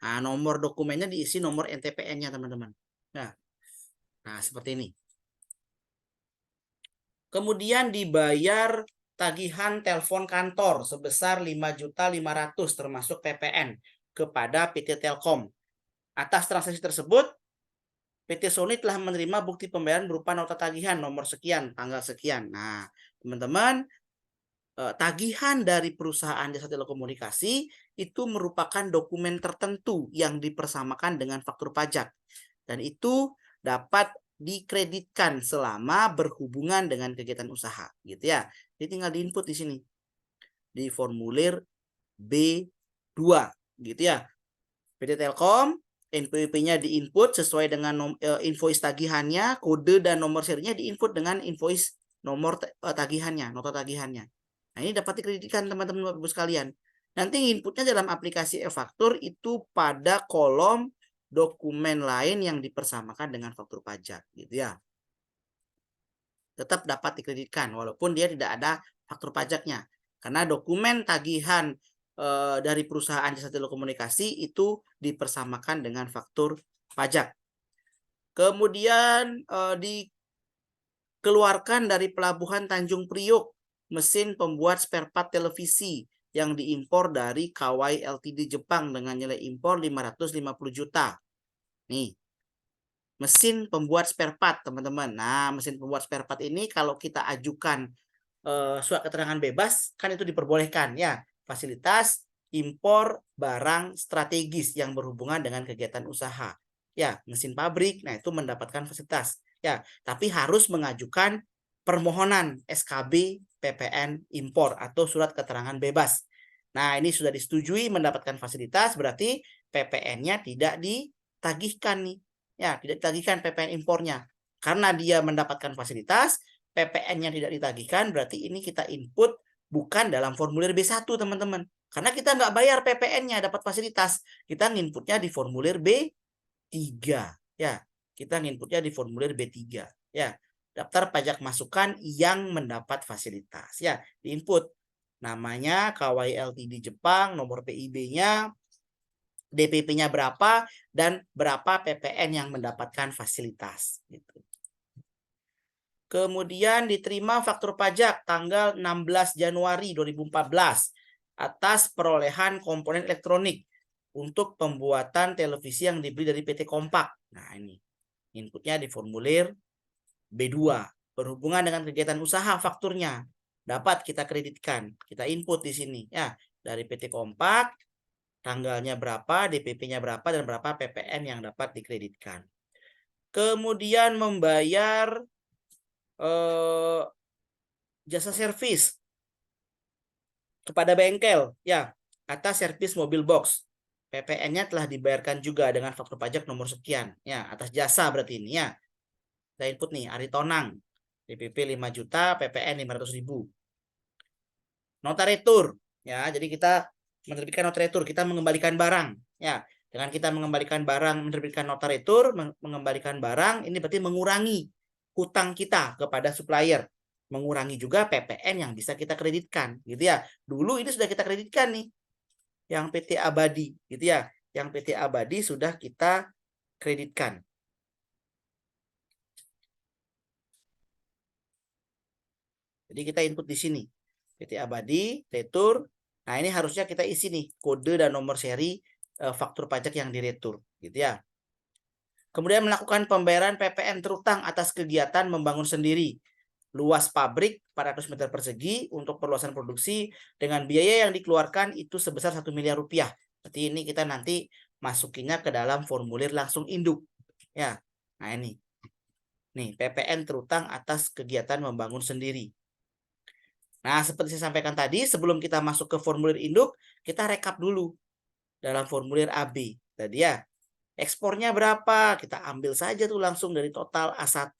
Nah, nomor dokumennya diisi nomor NTPN-nya, teman-teman. Nah, seperti ini. Kemudian dibayar tagihan telepon kantor sebesar 5.500.000 termasuk PPN kepada PT Telkom. Atas transaksi tersebut, PT Sony telah menerima bukti pembayaran berupa nota tagihan nomor sekian, tanggal sekian. Nah, teman-teman, tagihan dari perusahaan jasa telekomunikasi itu merupakan dokumen tertentu yang dipersamakan dengan faktur pajak. Dan itu dapat dikreditkan selama berhubungan dengan kegiatan usaha, gitu ya. Jadi tinggal diinput di sini di formulir B2, gitu ya. PT Telkom, NPWP-nya diinput sesuai dengan invoice tagihannya, kode dan nomor serinya diinput dengan invoice nomor tagihannya, nota tagihannya. Nah, ini dapat dikreditkan teman-teman Bapak Ibu sekalian. Nanti inputnya dalam aplikasi e-faktur itu pada kolom dokumen lain yang dipersamakan dengan faktur pajak, gitu ya. Tetap dapat dikreditkan walaupun dia tidak ada faktur pajaknya. Karena dokumen tagihan dari perusahaan jasa telekomunikasi itu dipersamakan dengan faktur pajak. Kemudian dikeluarkan dari pelabuhan Tanjung Priok mesin pembuat spare part televisi yang diimpor dari Kawai Ltd Jepang dengan nilai impor 550 juta. Nih, mesin pembuat spare part, teman-teman. Nah, mesin pembuat spare part ini kalau kita ajukan surat keterangan bebas, kan itu diperbolehkan ya. Fasilitas impor barang strategis yang berhubungan dengan kegiatan usaha. Ya, mesin pabrik, nah itu mendapatkan fasilitas. Ya, tapi harus mengajukan permohonan SKB PPN impor atau surat keterangan bebas. Nah, ini sudah disetujui mendapatkan fasilitas, berarti PPN-nya tidak ditagihkan nih. Ya, tidak ditagihkan PPN impornya. Karena dia mendapatkan fasilitas, PPN-nya tidak ditagihkan, berarti ini kita input bukan dalam formulir B1, teman-teman. Karena kita nggak bayar PPN-nya, dapat fasilitas. Kita nginputnya di formulir B3. Ya, kita nginputnya di formulir B3. Ya, daftar pajak masukan yang mendapat fasilitas. Ya, diinput. Namanya Kawai Ltd Jepang, nomor PIB-nya, DPP-nya berapa, dan berapa PPN yang mendapatkan fasilitas. Gitu. Kemudian diterima faktur pajak tanggal 16 Januari 2014 atas perolehan komponen elektronik untuk pembuatan televisi yang dibeli dari PT Kompak. Nah, ini inputnya di formulir B2. Berhubungan dengan kegiatan usaha fakturnya dapat kita kreditkan. Kita input di sini ya, dari PT Kompak, tanggalnya berapa, DPP-nya berapa, dan berapa PPN yang dapat dikreditkan. Kemudian membayar jasa servis kepada bengkel ya atas servis mobil box. PPN-nya telah dibayarkan juga dengan faktur pajak nomor sekian ya, atas jasa berarti ini ya. Kita input nih Ari Tonang, DPP 5 juta, PPN 500.000. Nota retur ya, jadi kita menerbitkan nota retur, kita mengembalikan barang ya. Dengan kita mengembalikan barang, menerbitkan nota retur, mengembalikan barang, ini berarti mengurangi hutang kita kepada supplier, mengurangi juga PPN yang bisa kita kreditkan, gitu ya. Dulu ini sudah kita kreditkan nih, yang PT Abadi, gitu ya. Yang PT Abadi sudah kita kreditkan. Jadi kita input di sini, PT Abadi, retur. Nah, ini harusnya kita isi nih kode dan nomor seri faktur pajak yang diretur, gitu ya. Kemudian melakukan pembayaran PPN terutang atas kegiatan membangun sendiri luas pabrik 400 meter persegi untuk perluasan produksi dengan biaya yang dikeluarkan itu sebesar 1 miliar rupiah. Berarti ini kita nanti masukinnya ke dalam formulir langsung induk. Ya, nah ini. Nih, PPN terutang atas kegiatan membangun sendiri. Nah, seperti saya sampaikan tadi, sebelum kita masuk ke formulir induk, kita rekap dulu dalam formulir AB. Tadi ya, ekspornya berapa? Kita ambil saja tuh langsung dari total A1.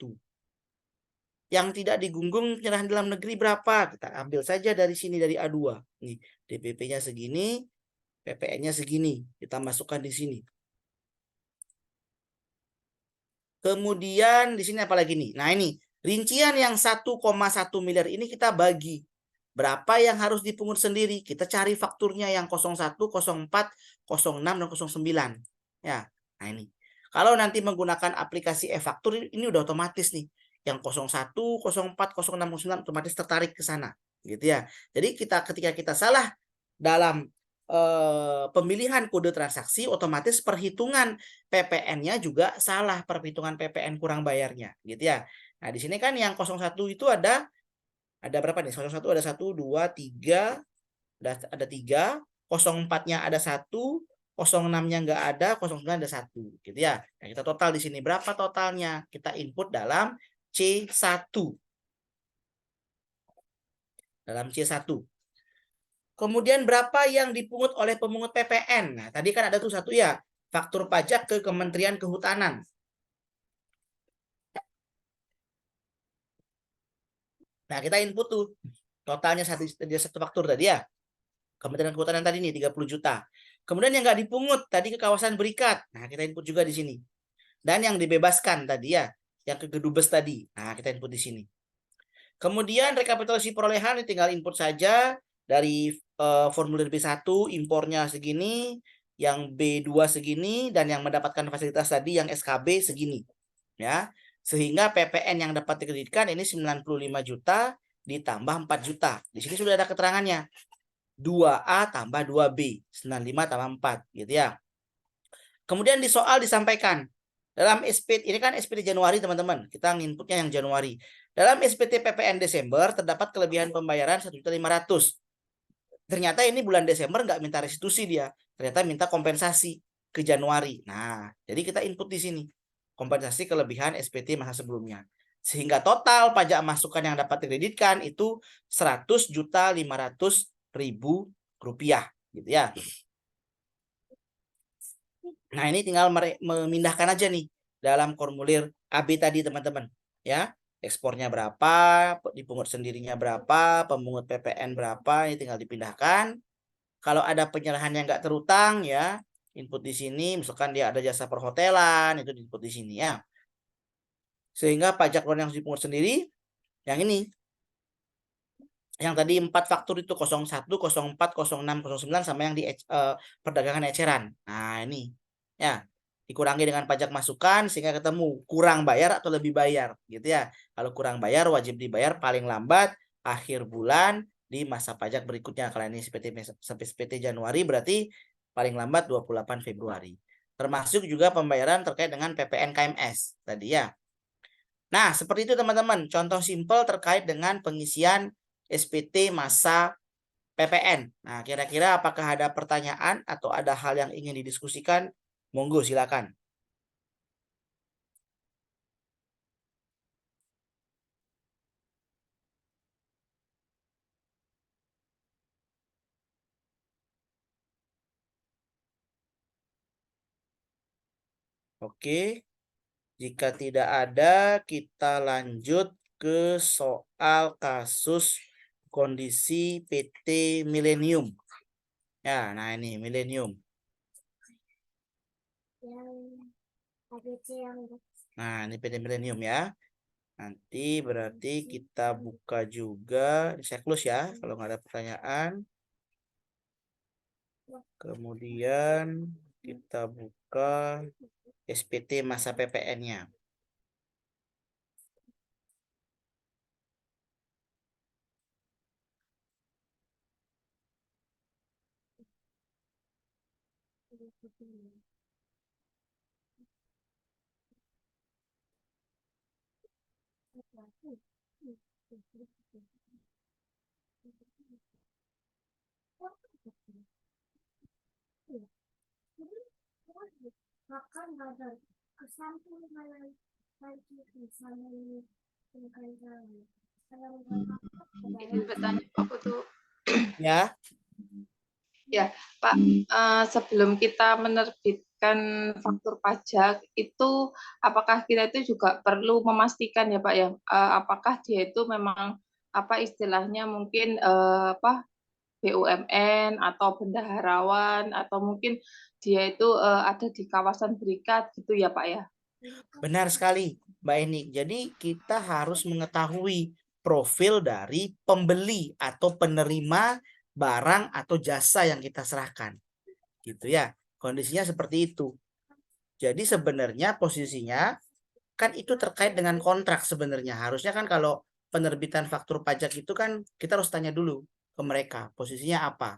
Yang tidak digunggung penyerahan dalam negeri berapa? Kita ambil saja dari sini, dari A2. Nih, DPP-nya segini, PPN-nya segini. Kita masukkan di sini. Kemudian di sini apa lagi nih? Nah ini, rincian yang 1,1 miliar ini kita bagi. Berapa yang harus dipungut sendiri? Kita cari fakturnya yang 01, 04, 06, dan 09. Ya, nah ini. Kalau nanti menggunakan aplikasi e-faktur ini udah otomatis nih. Yang 01, 04, 06, 09 otomatis tertarik ke sana. Gitu ya. Jadi ketika kita salah dalam pemilihan kode transaksi, otomatis perhitungan PPN-nya juga salah, perhitungan PPN kurang bayarnya, gitu ya. Nah, di sini kan yang 01 itu ada berapa nih? 01 ada 1, 2, 3, ada 3, 04-nya ada 1, 06-nya nggak ada, 09 ada 1, gitu ya. Nah, kita total di sini berapa totalnya? Kita input dalam C1. Dalam C1. Kemudian berapa yang dipungut oleh pemungut PPN? Nah, tadi kan ada tuh satu ya, faktur pajak ke Kementerian Kehutanan. Nah, kita input tuh totalnya satu faktur tadi ya. Kementerian Kehutanan tadi nih 30 juta. Kemudian yang nggak dipungut tadi ke kawasan berikat. Nah, kita input juga di sini. Dan yang dibebaskan tadi ya, yang ke Gedubes tadi. Nah, kita input di sini. Kemudian rekapitulasi perolehan tinggal input saja dari formulir B1 impornya segini, yang B2 segini, dan yang mendapatkan fasilitas tadi yang SKB segini. Ya. Sehingga PPN yang dapat dikreditkan ini 95 juta ditambah 4 juta. Di sini sudah ada keterangannya. 2A tambah 2B, 95 tambah 4 gitu ya. Kemudian di soal disampaikan dalam SPT, ini kan SPT Januari teman-teman, kita nginputnya yang Januari. Dalam SPT PPN Desember terdapat kelebihan pembayaran 1.500.000. Ternyata ini bulan Desember nggak minta restitusi dia, ternyata minta kompensasi ke Januari. Nah, jadi kita input di sini kompensasi kelebihan SPT masa sebelumnya. Sehingga total pajak masukan yang dapat dikreditkan itu 100.500.000 rupiah, gitu ya. Nah, ini tinggal memindahkan aja nih dalam formulir AB tadi teman-teman, ya. Ekspornya berapa, dipungut sendirinya berapa, pemungut PPN berapa, ini tinggal dipindahkan. Kalau ada penyerahan yang nggak terutang ya, input di sini, misalkan dia ada jasa perhotelan, itu diinput di sini ya. Sehingga pajak yang harus dipungut sendiri, yang ini. Yang tadi 4 faktur itu 01, 04, 06, 09 sama yang di perdagangan eceran. Nah, ini. Ya, dikurangi dengan pajak masukan sehingga ketemu kurang bayar atau lebih bayar, gitu ya. Kalau kurang bayar wajib dibayar paling lambat akhir bulan di masa pajak berikutnya. Kalau ini SPT Januari berarti paling lambat 28 Februari. Termasuk juga pembayaran terkait dengan PPN KMS tadi ya. Nah, seperti itu teman-teman. Contoh simpel terkait dengan pengisian SPT masa PPN. Nah, kira-kira apakah ada pertanyaan atau ada hal yang ingin didiskusikan? Monggo, silakan. Oke, jika tidak ada, kita lanjut ke soal kasus kondisi PT Millennium. Ya, nah ini Millennium. Nah, ini PT Millennium ya. Nanti berarti kita buka juga, saya close ya kalau nggak ada pertanyaan. Kemudian kita buka SPT masa PPN-nya. Izin bertanya Pak Putu. Ya. Ya, Pak, sebelum kita menerbitkan faktur pajak itu apakah kita itu juga perlu memastikan ya Pak ya, apakah dia itu memang apa istilahnya mungkin BUMN atau bendaharawan atau mungkin dia itu ada di kawasan berikat gitu ya Pak ya? Benar sekali, Mbak Eni. Jadi kita harus mengetahui profil dari pembeli atau penerima barang atau jasa yang kita serahkan. Gitu ya. Kondisinya seperti itu. Jadi sebenarnya posisinya kan itu terkait dengan kontrak sebenarnya. Harusnya kan kalau penerbitan faktur pajak itu kan kita harus tanya dulu ke mereka posisinya apa.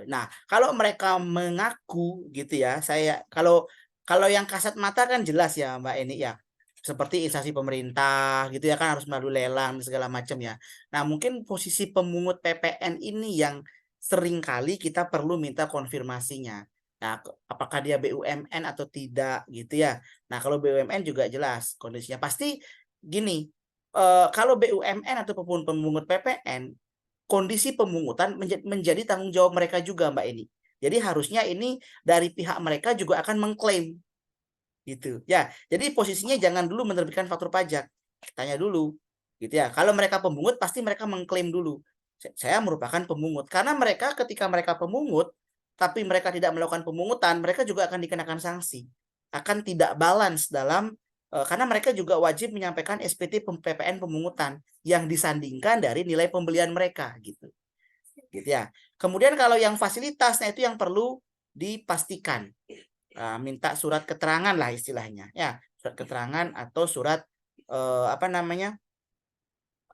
Nah, kalau mereka mengaku gitu ya, saya kalau kalau yang kasat mata kan jelas ya Mbak Eni ya, seperti instansi pemerintah gitu ya kan harus melalui lelang dan segala macam ya. Nah, mungkin posisi pemungut PPN ini yang sering kali kita perlu minta konfirmasinya. Nah, apakah dia BUMN atau tidak gitu ya. Nah, kalau BUMN juga jelas kondisinya. Pasti gini, kalau BUMN atau pemungut PPN kondisi pemungutan menjadi tanggung jawab mereka juga Mbak Eni. Jadi harusnya ini dari pihak mereka juga akan mengklaim gitu. Ya, jadi posisinya jangan dulu menerbitkan faktur pajak. Tanya dulu gitu ya. Kalau mereka pemungut pasti mereka mengklaim dulu. Saya merupakan pemungut. Karena mereka ketika mereka pemungut tapi mereka tidak melakukan pemungutan, mereka juga akan dikenakan sanksi. Akan tidak balance dalam karena mereka juga wajib menyampaikan SPT PPN pemungutan yang disandingkan dari nilai pembelian mereka gitu gitu ya. Kemudian kalau yang fasilitasnya itu yang perlu dipastikan. Minta surat keterangan lah istilahnya. Ya, surat keterangan atau surat apa namanya?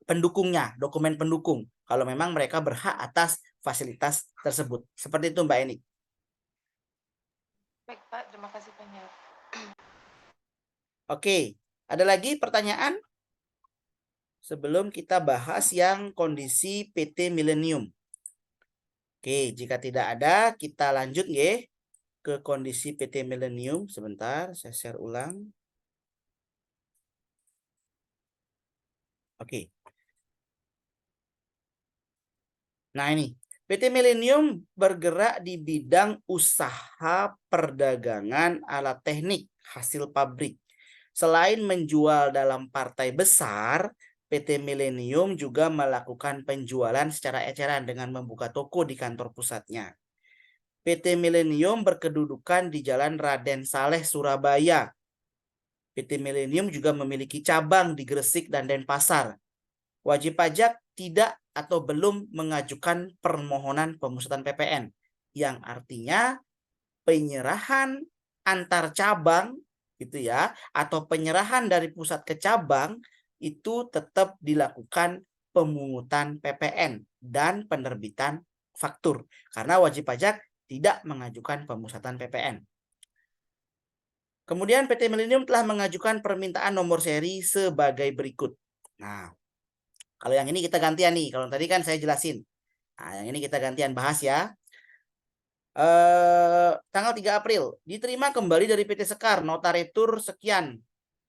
Pendukungnya, dokumen pendukung. Kalau memang mereka berhak atas fasilitas tersebut. Seperti itu Mbak Eni. Baik, Pak. Terima kasih banyak. Oke, ada lagi pertanyaan sebelum kita bahas yang kondisi PT Millennium. Oke, jika tidak ada, kita lanjut ya ke kondisi PT Millennium. Sebentar, saya share ulang. Oke. Nah ini, PT Millennium bergerak di bidang usaha perdagangan alat teknik hasil pabrik. Selain menjual dalam partai besar, PT Millennium juga melakukan penjualan secara eceran dengan membuka toko di kantor pusatnya. PT Millennium berkedudukan di Jalan Raden Saleh, Surabaya. PT Millennium juga memiliki cabang di Gresik dan Denpasar. Wajib pajak tidak atau belum mengajukan permohonan pemusatan PPN, yang artinya penyerahan antar cabang gitu ya, atau penyerahan dari pusat ke cabang itu tetap dilakukan pemungutan PPN dan penerbitan faktur karena wajib pajak tidak mengajukan pemusatan PPN. Kemudian PT Millennium telah mengajukan permintaan nomor seri sebagai berikut. Nah, kalau yang ini kita gantian nih. Kalau tadi kan saya jelasin. Nah, yang ini kita gantian bahas ya. Tanggal 3 April diterima kembali dari PT Sekar nota retur sekian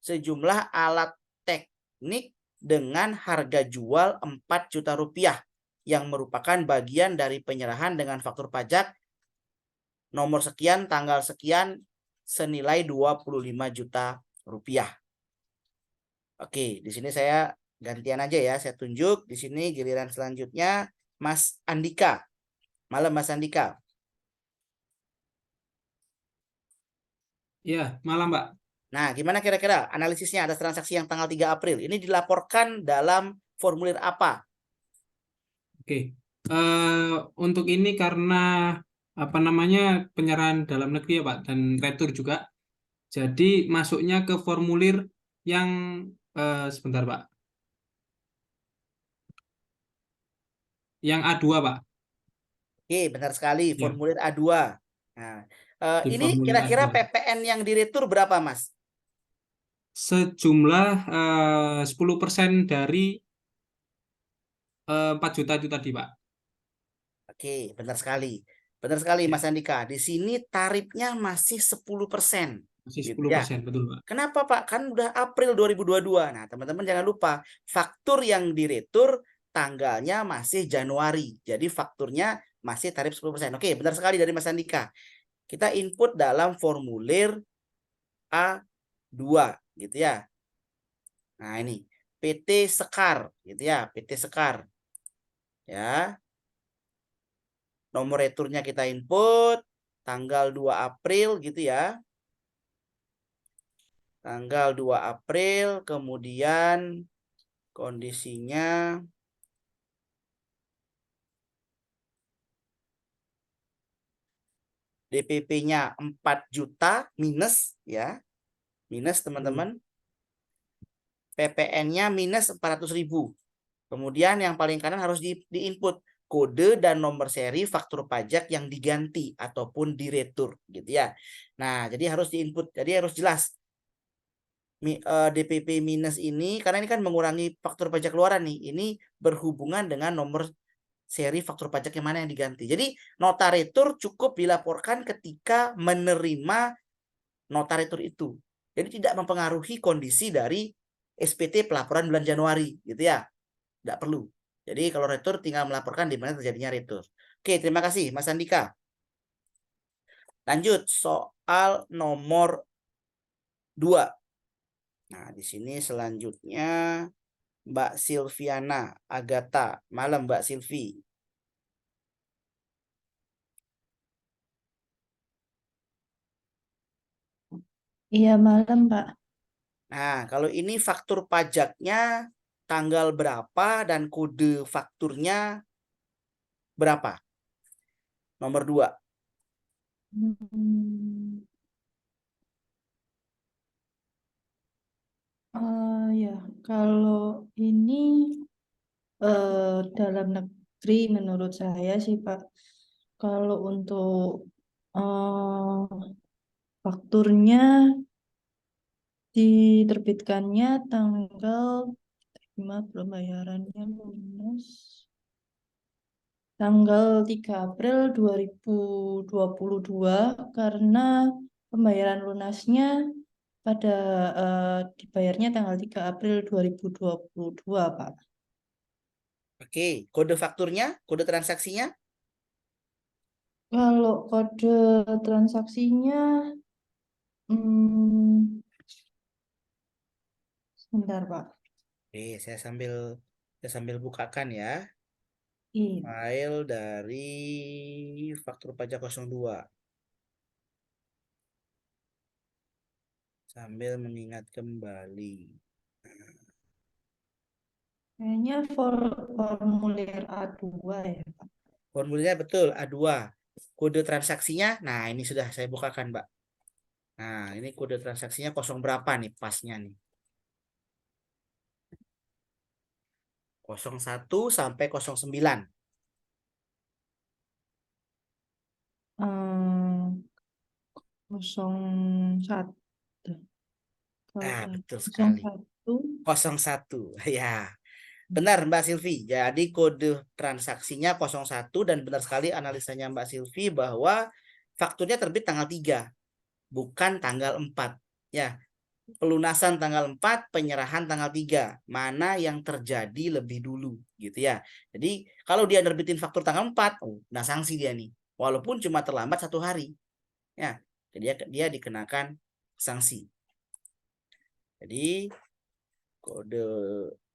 sejumlah alat teknik dengan harga jual 4 juta rupiah yang merupakan bagian dari penyerahan dengan faktur pajak nomor sekian tanggal sekian senilai 25 juta rupiah. Oke, di sini saya gantian aja ya, saya tunjuk di sini giliran selanjutnya Mas Andika. Malam Mas Andika. Iya, malam, Pak. Nah, gimana kira-kira analisisnya atas transaksi yang tanggal 3 April? Ini dilaporkan dalam formulir apa? Oke. Untuk ini karena apa namanya penyerahan dalam negeri ya, Pak, dan retur juga. Jadi masuknya ke formulir yang sebentar, Pak. Yang A2, Pak. Oke, benar sekali, Ya, formulir A2. Nah, di ini formulir kira-kira A2. PPN yang diretur berapa, Mas? Sejumlah 10% dari 4 juta itu tadi, Pak. Oke, benar sekali. Benar sekali, Ya, Mas Andika. Di sini tarifnya masih 10%. masih Gitu ya. 10%, betul, Pak. Kenapa, Pak? Kan udah April 2022. Nah, teman-teman jangan lupa, faktur yang diretur tanggalnya masih Januari. Jadi fakturnya masih tarif 10%. Oke, benar sekali dari Mas Andika. Kita input dalam formulir A2 gitu ya. Nah, ini PT Sekar gitu ya, PT Sekar. Ya. Nomor returnya kita input tanggal 2 April gitu ya. Tanggal 2 April, kemudian kondisinya DPP-nya 4 juta minus ya. Minus teman-teman. PPN-nya minus 400.000. Kemudian yang paling kanan harus di-input kode dan nomor seri faktur pajak yang diganti ataupun diretur gitu ya. Nah, jadi harus di-input. Jadi harus jelas DPP minus ini karena ini kan mengurangi faktur pajak keluaran nih. Ini berhubungan dengan nomor seri faktur pajak yang mana yang diganti. Jadi nota retur cukup dilaporkan ketika menerima nota retur itu. Jadi tidak mempengaruhi kondisi dari SPT pelaporan bulan Januari gitu ya. Tidak perlu. Jadi kalau retur tinggal melaporkan di mana terjadinya retur. Oke, terima kasih Mas Andika. Lanjut soal nomor 2. Nah, di sini selanjutnya Mbak Silviana Agatha. Malam Mbak Silvi. Iya, malam, Pak. Nah, kalau ini faktur pajaknya tanggal berapa dan kode fakturnya berapa? Nomor 2. Hmm, ya, kalau ini dalam negeri menurut saya sih, Pak. Kalau untuk fakturnya diterbitkannya tanggal pembayarannya lunas tanggal 3 April 2022 karena pembayaran lunasnya pada dibayarnya tanggal 3 April 2022, Pak. Oke, kode fakturnya, kode transaksinya? Kalau kode transaksinya hmm, sebentar, Pak. Oke, saya sambil bukakan ya. Iya. File dari faktur pajak 02. Sambil mengingat kembali. Kayaknya formulir A2 ya, Pak. Formulirnya betul, A2. Kode transaksinya, nah ini sudah saya bukakan, Mbak. Nah, ini kode transaksinya kosong berapa nih pasnya nih? 01 sampai 09. Hmm, 01. Nah, Kalau betul sekali. 01. 01. Ya, benar Mbak Silvi. Jadi kode transaksinya 01 dan benar sekali analisanya Mbak Silvi bahwa fakturnya terbit tanggal 3, bukan tanggal 4. Ya, pelunasan tanggal 4, penyerahan tanggal 3. Mana yang terjadi lebih dulu gitu ya. Jadi kalau dia nerbitin faktur tanggal 4, oh, nah sanksi dia nih. Walaupun cuma terlambat 1 hari. Ya, jadi dia dikenakan sanksi. Jadi kode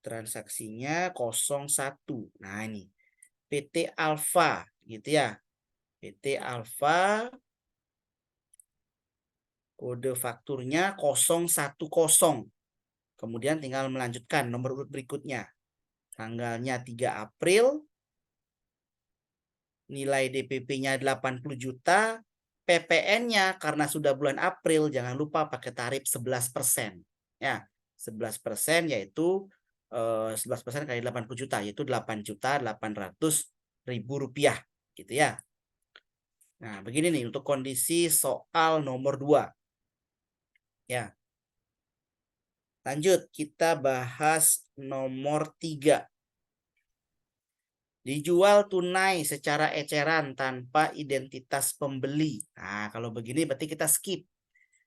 transaksinya 01. Nah, ini PT Alfa gitu ya. PT Alfa kode fakturnya 010. Kemudian tinggal melanjutkan nomor urut berikutnya. Tanggalnya 3 April, nilai DPP-nya 80 juta, PPN-nya karena sudah bulan April, jangan lupa pakai tarif 11%. Ya, 11% yaitu 11% kali 80 juta, yaitu 8.800.000 rupiah. Gitu ya. Nah, begini nih untuk kondisi soal nomor 2. Ya. Lanjut, kita bahas nomor 3. Dijual tunai secara eceran tanpa identitas pembeli. Nah, kalau begini berarti kita skip.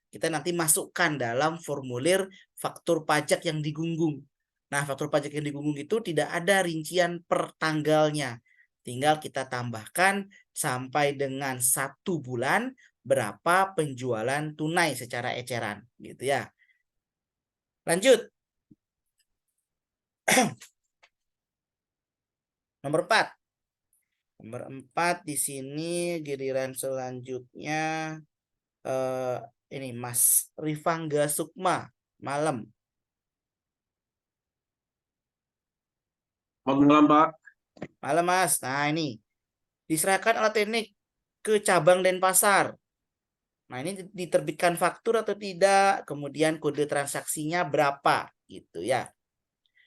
Kita nanti masukkan dalam formulir faktur pajak yang digunggung. Nah, faktur pajak yang digunggung itu tidak ada rincian per tanggalnya. Tinggal kita tambahkan sampai dengan 1 bulan berapa penjualan tunai secara eceran. Gitu ya. Lanjut. Nomor 4. Nomor 4 di sini giliran selanjutnya Ini Mas Rifangga Sukma, malam. Selamat malam, Pak. Malam Mas. Nah ini, diserahkan alat teknik ke cabang Denpasar. Nah ini diterbitkan faktur atau tidak, kemudian kode transaksinya berapa, gitu ya.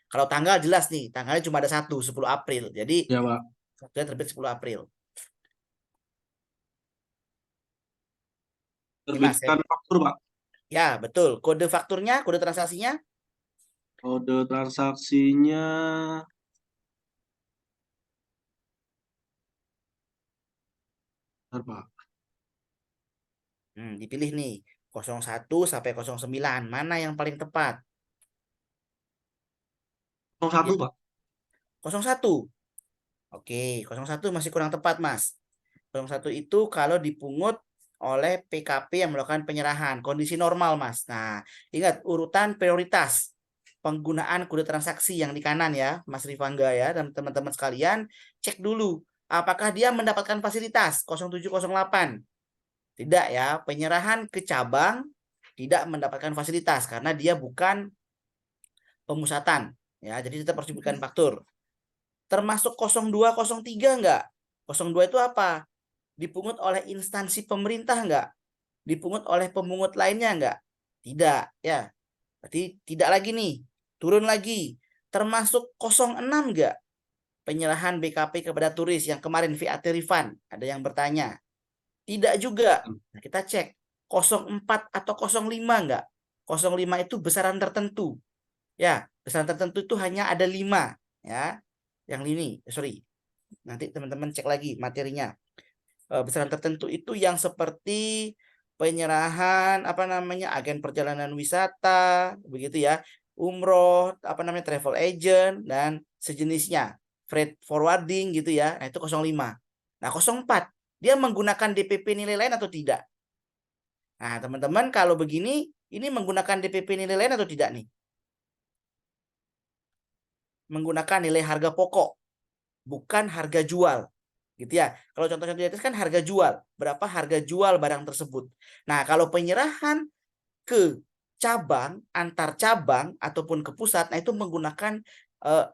Kalau tanggal jelas nih, tanggalnya cuma ada 10 April. Jadi Ya, Pak. fakturnya terbit 10 April. Ini Mas ya. Terbitkan faktur, Pak. Ya, betul. Kode fakturnya, kode transaksinya Kode transaksinya, bentar, Pak. dipilih nih. 01 sampai 09. Mana yang paling tepat? 01, Ya, Pak. 01. Oke, 01 masih kurang tepat, Mas. 01 itu kalau dipungut oleh PKP yang melakukan penyerahan. Kondisi normal, Mas. Nah, ingat urutan prioritas penggunaan kode transaksi yang di kanan ya, Mas Rifangga ya, dan teman-teman sekalian, cek dulu apakah dia mendapatkan fasilitas 0708. Tidak ya, penyerahan ke cabang tidak mendapatkan fasilitas karena dia bukan pemusatan ya, jadi tetap harus diberikan faktur. Termasuk 0203 enggak? 02 itu apa? Dipungut oleh instansi pemerintah enggak? Dipungut oleh pemungut lainnya enggak? Tidak ya. Berarti tidak lagi nih. Turun lagi. Termasuk 06 enggak? Penyerahan BKP kepada turis yang kemarin VAT refund. Ada yang bertanya. Tidak juga. Nah, kita cek 04 atau 05 enggak? 05 itu besaran tertentu. Ya, besaran tertentu itu hanya ada 5 ya. Yang ini, sorry. Nanti teman-teman cek lagi materinya. Besaran tertentu itu yang seperti penyerahan apa namanya agen perjalanan wisata, begitu ya. Umroh, apa namanya travel agent dan sejenisnya. Freight forwarding gitu ya. Nah, itu 05. Nah, 04 dia menggunakan DPP nilai lain atau tidak? Nah, teman-teman kalau begini, ini menggunakan DPP nilai lain atau tidak nih? Menggunakan nilai harga pokok, bukan harga jual. Gitu ya. Kalau contoh-contoh di atas kan harga jual. Berapa harga jual barang tersebut. Nah, kalau penyerahan ke cabang, antar cabang, ataupun ke pusat, nah itu menggunakan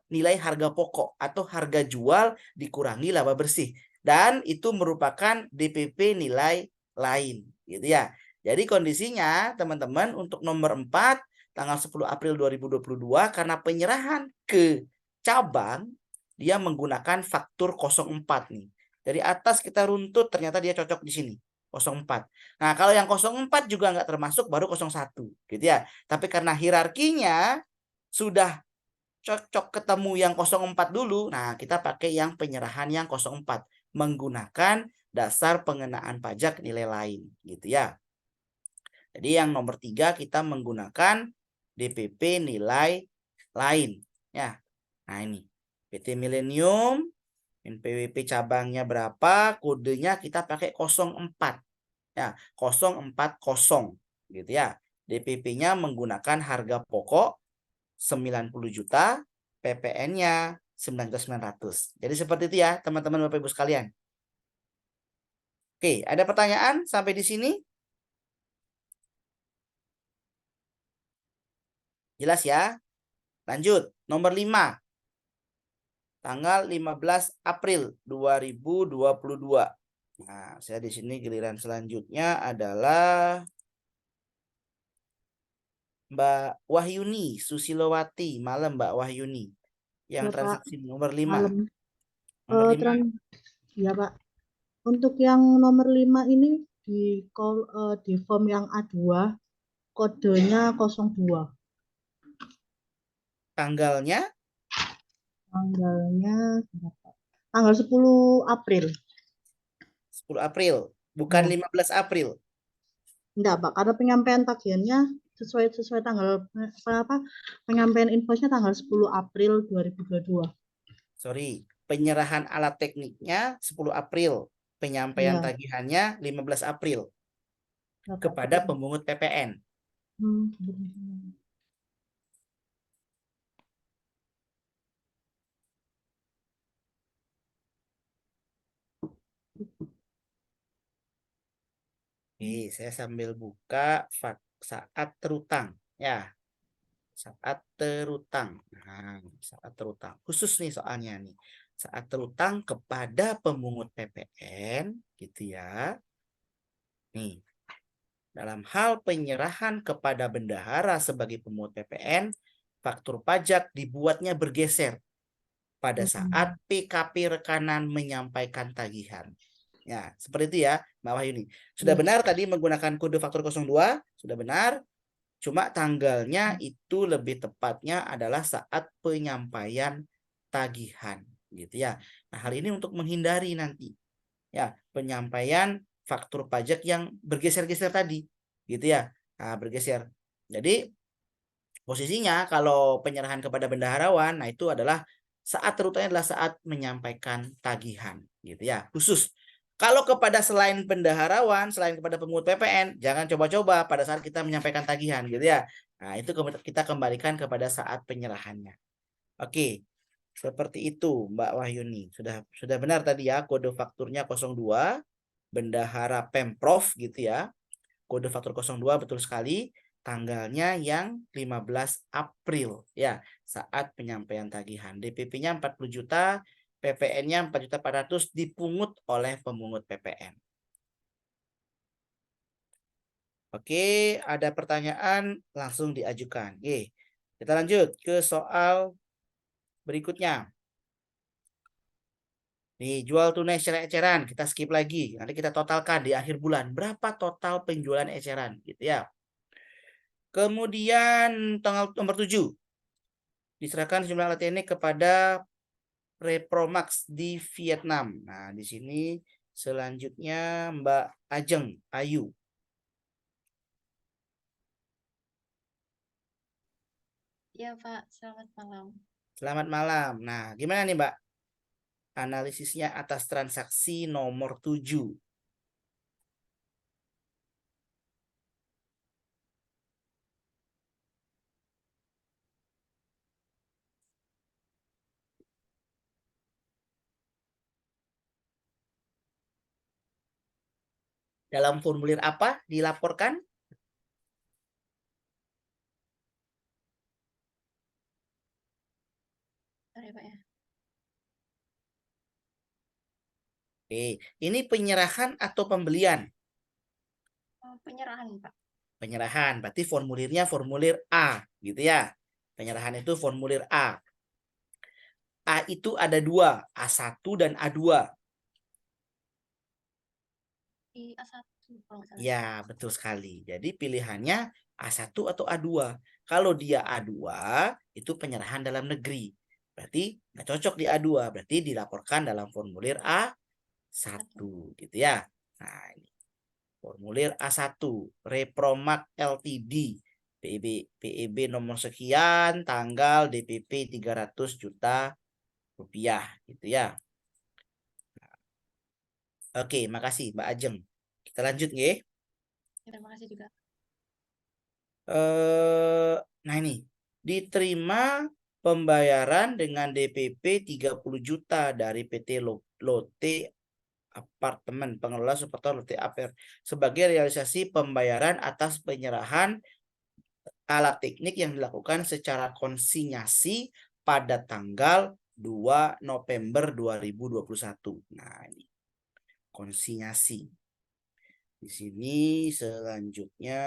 nilai harga pokok atau harga jual dikurangi laba bersih. Dan itu merupakan DPP nilai lain. Gitu ya. Jadi kondisinya teman-teman untuk nomor 4 tanggal 10 April 2022 karena penyerahan ke cabang dia menggunakan faktur 04 nih. Dari atas kita runtut ternyata dia cocok di sini 04. Nah, kalau yang 04 juga nggak termasuk baru 01 gitu ya. Tapi karena hierarkinya sudah cocok ketemu yang 04 dulu, nah kita pakai yang penyerahan yang 04 menggunakan dasar pengenaan pajak nilai lain gitu ya. Jadi yang nomor 3 kita menggunakan DPP nilai lain ya. Nah, ini PT Millennium NPWP cabangnya berapa, kodenya kita pakai 04 ya, 040 gitu ya. DPP-nya menggunakan harga pokok 90 juta, PPN-nya 9.900. Jadi seperti itu ya, teman-teman Bapak Ibu sekalian. Oke, ada pertanyaan sampai di sini? Jelas ya? Lanjut, nomor 5. Tanggal 15 April 2022. Nah, saya di sini giliran selanjutnya adalah Mbak Wahyuni Susilowati. Malam Mbak Wahyuni. Yang Ya, Pak. transaksi nomor 5. Malam. Nomor 5. Ya, Pak. Untuk yang nomor 5 ini di form yang A2, kodenya 02. Tanggalnya Tanggalnya berapa? Tanggal 10 April. 10 April. Bukan Ya. 15 April. Enggak, Pak. Karena penyampaian tagihannya sesuai tanggal penyampaian invoice-nya tanggal 10 April 2022. Sorry. Penyerahan alat tekniknya 10 April. Penyampaian Ya. tagihannya 15 April. Ya, Pak. Kepada pemungut PPN. Saya sambil buka saat terutang ya. Saat terutang. Nah, saat terutang. Khusus nih soalnya nih. Saat terutang kepada pemungut PPN gitu ya. Nih, dalam hal penyerahan kepada bendahara sebagai pemungut PPN, faktur pajak dibuatnya bergeser pada saat PKP rekanan menyampaikan tagihan. Ya, seperti itu ya, Mbak Wahyuni. Sudah Iya. benar tadi menggunakan kode faktur 02, sudah benar. Cuma tanggalnya itu lebih tepatnya adalah saat penyampaian tagihan, gitu ya. Nah, hal ini untuk menghindari nanti ya penyampaian faktur pajak yang bergeser-geser tadi, gitu ya. Nah, bergeser. Jadi posisinya kalau penyerahan kepada bendaharawan, nah itu adalah saat terutama adalah saat menyampaikan tagihan, gitu ya. Khusus kalau kepada selain bendaharawan, selain kepada pemungut PPN, jangan coba-coba pada saat kita menyampaikan tagihan, gitu ya. Nah, itu kita kembalikan kepada saat penyerahannya. Oke, seperti itu Mbak Wahyuni. Sudah benar tadi ya kode fakturnya 02, bendahara Pemprov gitu ya. Kode faktur 02 betul sekali. Tanggalnya yang 15 April ya, saat penyampaian tagihan. DPP-nya 40 juta, PPN-nya 4.400.000 dipungut oleh pemungut PPN. Oke, ada pertanyaan langsung diajukan. Oke, kita lanjut ke soal berikutnya. Nih, jual tunai secara eceran, kita skip lagi. Nanti kita totalkan di akhir bulan. Berapa total penjualan eceran, gitu ya. Kemudian tanggal nomor 7. Diserahkan sejumlah alat ini kepada Repromax di Vietnam. Nah, di sini selanjutnya Mbak Ajeng Ayu. Iya, Pak. Selamat malam. Selamat malam. Nah, gimana nih Mbak? Analisisnya atas transaksi nomor 7. Dalam formulir apa dilaporkan? Sorry, Pak ya. Oke, ini penyerahan atau pembelian? Penyerahan, Pak. Penyerahan, berarti formulirnya formulir A, gitu ya. Penyerahan itu formulir A. A itu ada dua, A1 dan A2. Di A1, kalau nggak salah. Ya, betul sekali. Jadi pilihannya A1 atau A2. Kalau dia A2, itu penyerahan dalam negeri. Berarti nggak cocok di A2, berarti dilaporkan dalam formulir A1, gitu ya. Nah, ini formulir A1, Repromak Ltd. PEB nomor sekian, tanggal DPP 300 juta rupiah, gitu ya. Oke, makasih Mbak Ajeng. Kita lanjut nggih. Terima kasih juga. Nah ini diterima pembayaran dengan DPP 30 juta dari PT Lotte Apartemen Pengelola Supporter Lotte APR sebagai realisasi pembayaran atas penyerahan alat teknik yang dilakukan secara konsinyasi pada tanggal 2 November 2021. Nah, ini konsinyasi. Di sini selanjutnya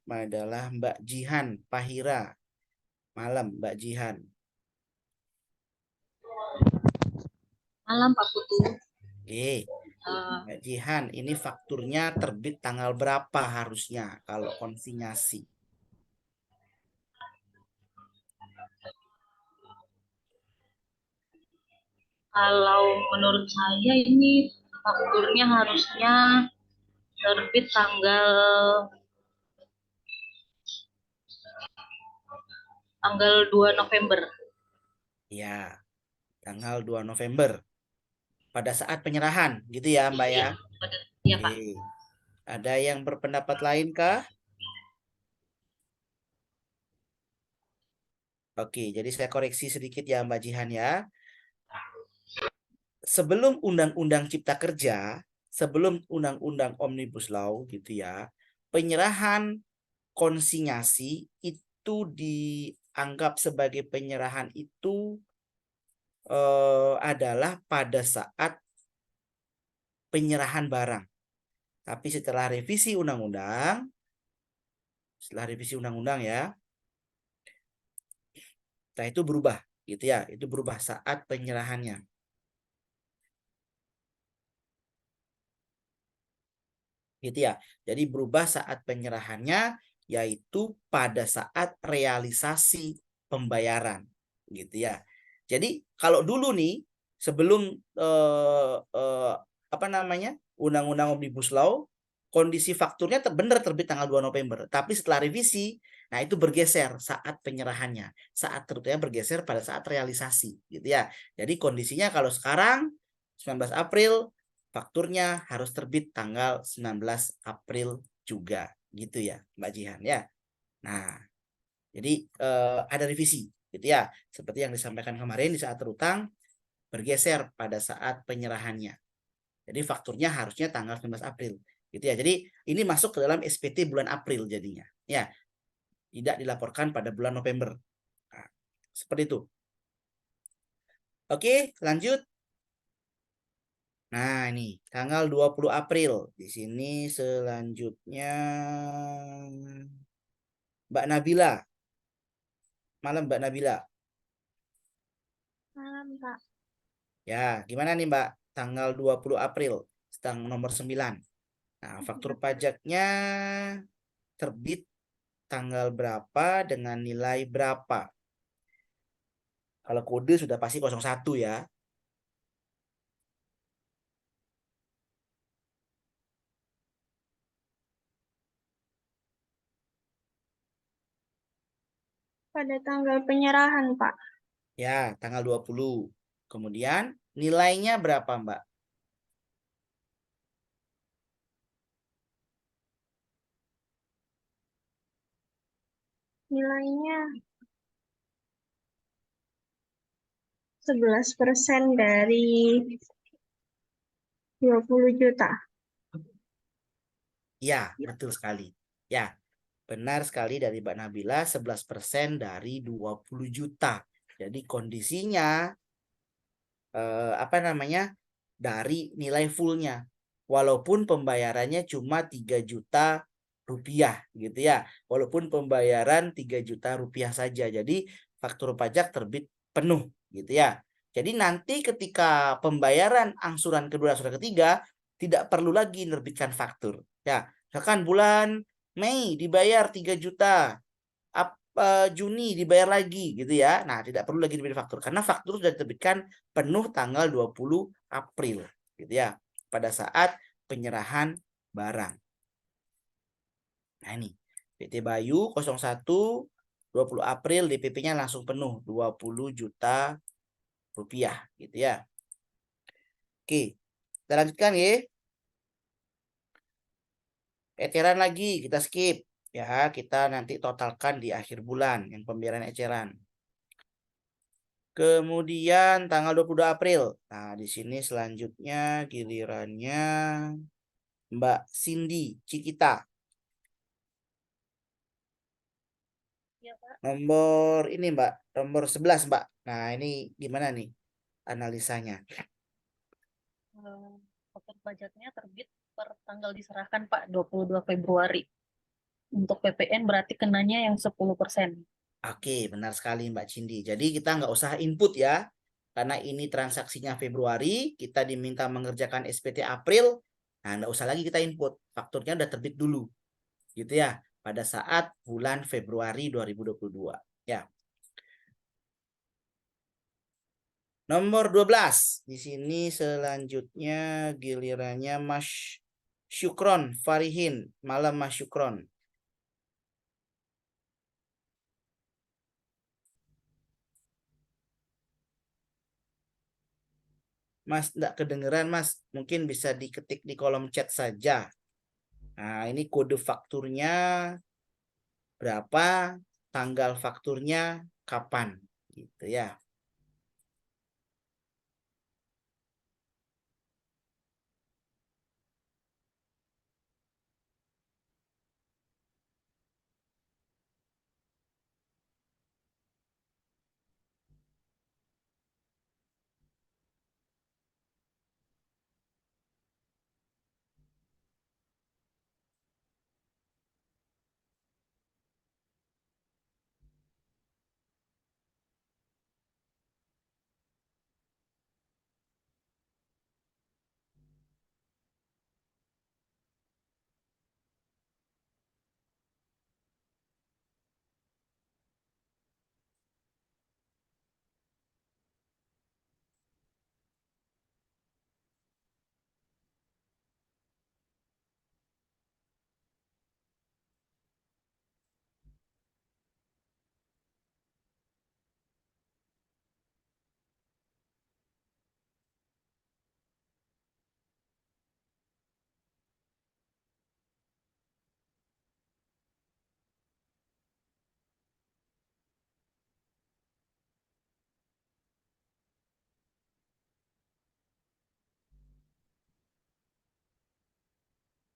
adalah Mbak Jihan Pahira. Malam Mbak Jihan. Malam Pak Putu. Oke. Mbak Jihan, ini fakturnya terbit tanggal berapa harusnya kalau konsinyasi? Kalau menurut saya ini fakturnya harusnya terbit tanggal 2 November. Ya, tanggal 2 November. Pada saat penyerahan, gitu ya Mbak ya? Iya Pak. Oke. Ada yang berpendapat lain kah? Oke, jadi saya koreksi sedikit ya Mbak Jihan ya. Sebelum Undang-Undang Cipta Kerja, sebelum undang-undang Omnibus Law gitu ya, penyerahan konsinyasi itu dianggap sebagai penyerahan itu adalah pada saat penyerahan barang. Tapi setelah revisi undang-undang ya, setelah itu berubah gitu ya, itu berubah saat penyerahannya. Gitu ya. Jadi berubah saat penyerahannya yaitu pada saat realisasi pembayaran gitu ya. Jadi kalau dulu nih sebelum apa namanya? Undang-Undang Omnibus Law, kondisi fakturnya benar terbit tanggal 2 November, tapi setelah revisi, nah itu bergeser saat penyerahannya, saat terutama bergeser pada saat realisasi gitu ya. Jadi kondisinya kalau sekarang 19 April fakturnya harus terbit tanggal 19 April juga gitu ya Mbak Jihan ya. Nah, jadi ada revisi gitu ya. Seperti yang disampaikan kemarin di saat terutang bergeser pada saat penyerahannya. Jadi fakturnya harusnya tanggal 19 April gitu ya. Jadi ini masuk ke dalam SPT bulan April jadinya. Ya, tidak dilaporkan pada bulan November. Nah, seperti itu. Oke, lanjut. Nah, ini tanggal 20 April. Di sini selanjutnya Mbak Nabila. Malam Mbak Nabila. Malam, Pak. Ya, gimana nih Mbak? Tanggal 20 April, stang nomor 9. Nah, faktur pajaknya terbit tanggal berapa dengan nilai berapa? Kalau kode sudah pasti 01 ya. Pada tanggal penyerahan, Pak. Ya, tanggal 20. Kemudian nilainya berapa Mbak? Nilainya 11% dari 20 juta. Ya, betul sekali. Ya, benar sekali dari Mbak Nabila, 11% dari 20 juta. Jadi kondisinya apa namanya? Dari nilai fullnya. Walaupun pembayarannya cuma 3 juta rupiah gitu ya. Walaupun pembayaran 3 juta rupiah saja. Jadi faktur pajak terbit penuh gitu ya. Jadi nanti ketika pembayaran angsuran kedua, angsuran ketiga tidak perlu lagi menerbitkan faktur. Ya, misalkan bulan Mei dibayar 3 juta, Juni dibayar lagi gitu ya. Nah, tidak perlu lagi diberi faktur karena faktur sudah diterbitkan penuh tanggal 20 April gitu ya, pada saat penyerahan barang. Nah, ini PT Bayu 01 20 April DPP-nya langsung penuh 20 juta rupiah gitu ya. Oke, kita lanjutkan ya. Eceran lagi kita skip ya, kita nanti totalkan di akhir bulan yang pembayaran eceran. Kemudian tanggal 22 April. Nah, di sini selanjutnya gilirannya Mbak Cindy Cikita. Ya, Pak. Nomor ini Mbak, nomor 11 Mbak. Nah, ini gimana nih analisanya? Faktur pajaknya terbit per tanggal diserahkan, Pak, 22 Februari. Untuk PPN berarti kenanya yang 10%. Oke, benar sekali Mbak Cindy. Jadi kita nggak usah input ya. Karena ini transaksinya Februari, kita diminta mengerjakan SPT April. Nah, nggak usah lagi kita input. Fakturnya udah terbit dulu. Gitu ya. Pada saat bulan Februari 2022. Ya. Nomor 12. Di sini selanjutnya gilirannya Mas Syukron Farihin. Malam Mas Syukron. Mas, enggak kedengeran Mas. Mungkin bisa diketik di kolom chat saja. Nah, ini kode fakturnya berapa, tanggal fakturnya kapan. Gitu ya.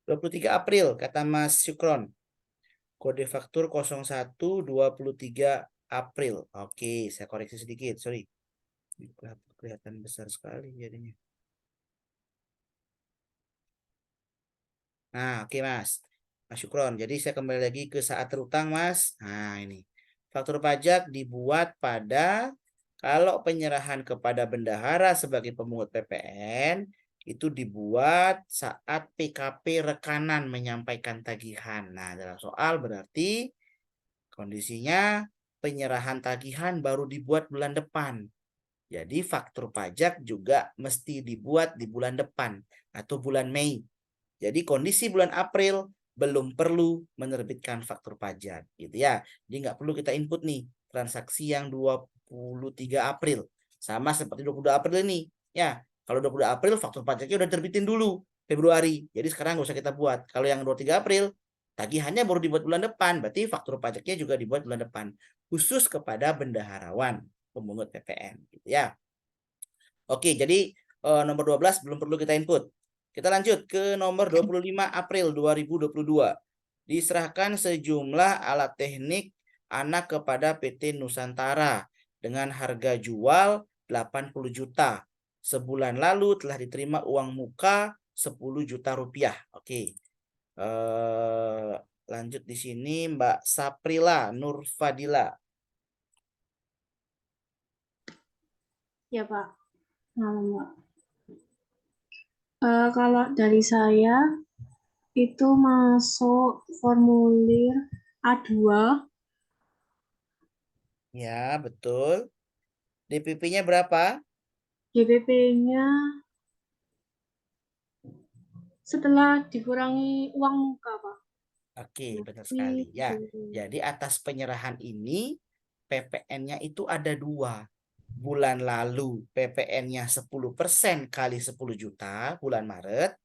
23 April, kata Mas Syukron. Kode faktur 01 23 April. Oke, saya koreksi sedikit, sorry. Kelihatan besar sekali jadinya. Nah, oke Mas. Mas Syukron. Jadi saya kembali lagi ke saat terutang, Mas. Nah, ini. Faktur pajak dibuat pada kalau penyerahan kepada bendahara sebagai pemungut PPN itu dibuat saat PKP rekanan menyampaikan tagihan. Nah, dalam soal berarti kondisinya penyerahan tagihan baru dibuat bulan depan. Jadi faktur pajak juga mesti dibuat di bulan depan atau bulan Mei. Jadi kondisi bulan April belum perlu menerbitkan faktur pajak gitu ya. Jadi nggak perlu kita input nih transaksi yang 23 April. Sama seperti 22 April ini. Ya, kalau 22 April faktur pajaknya udah terbitin dulu Februari. Jadi sekarang nggak usah kita buat. Kalau yang 23 April tagihannya baru dibuat bulan depan. Berarti faktur pajaknya juga dibuat bulan depan. Khusus kepada bendaharawan pemungut PPN gitu ya. Oke, jadi nomor 12 belum perlu kita input. Kita lanjut ke nomor 25 April 2022. Diserahkan sejumlah alat teknik anak kepada PT Nusantara dengan harga jual 80 juta. Sebulan lalu telah diterima uang muka 10 juta rupiah. Oke. Lanjut di sini Mbak Saprila Nurfadila. Ya Pak, malam Pak. Kalau dari saya itu masuk formulir A2. Ya, betul. DPP-nya berapa? DPP-nya setelah dikurangi uang muka Pak. Oke, benar sekali. Ya, jadi atas penyerahan ini PPN-nya itu ada dua. Bulan lalu PPN-nya 10% kali 10 juta bulan Maret.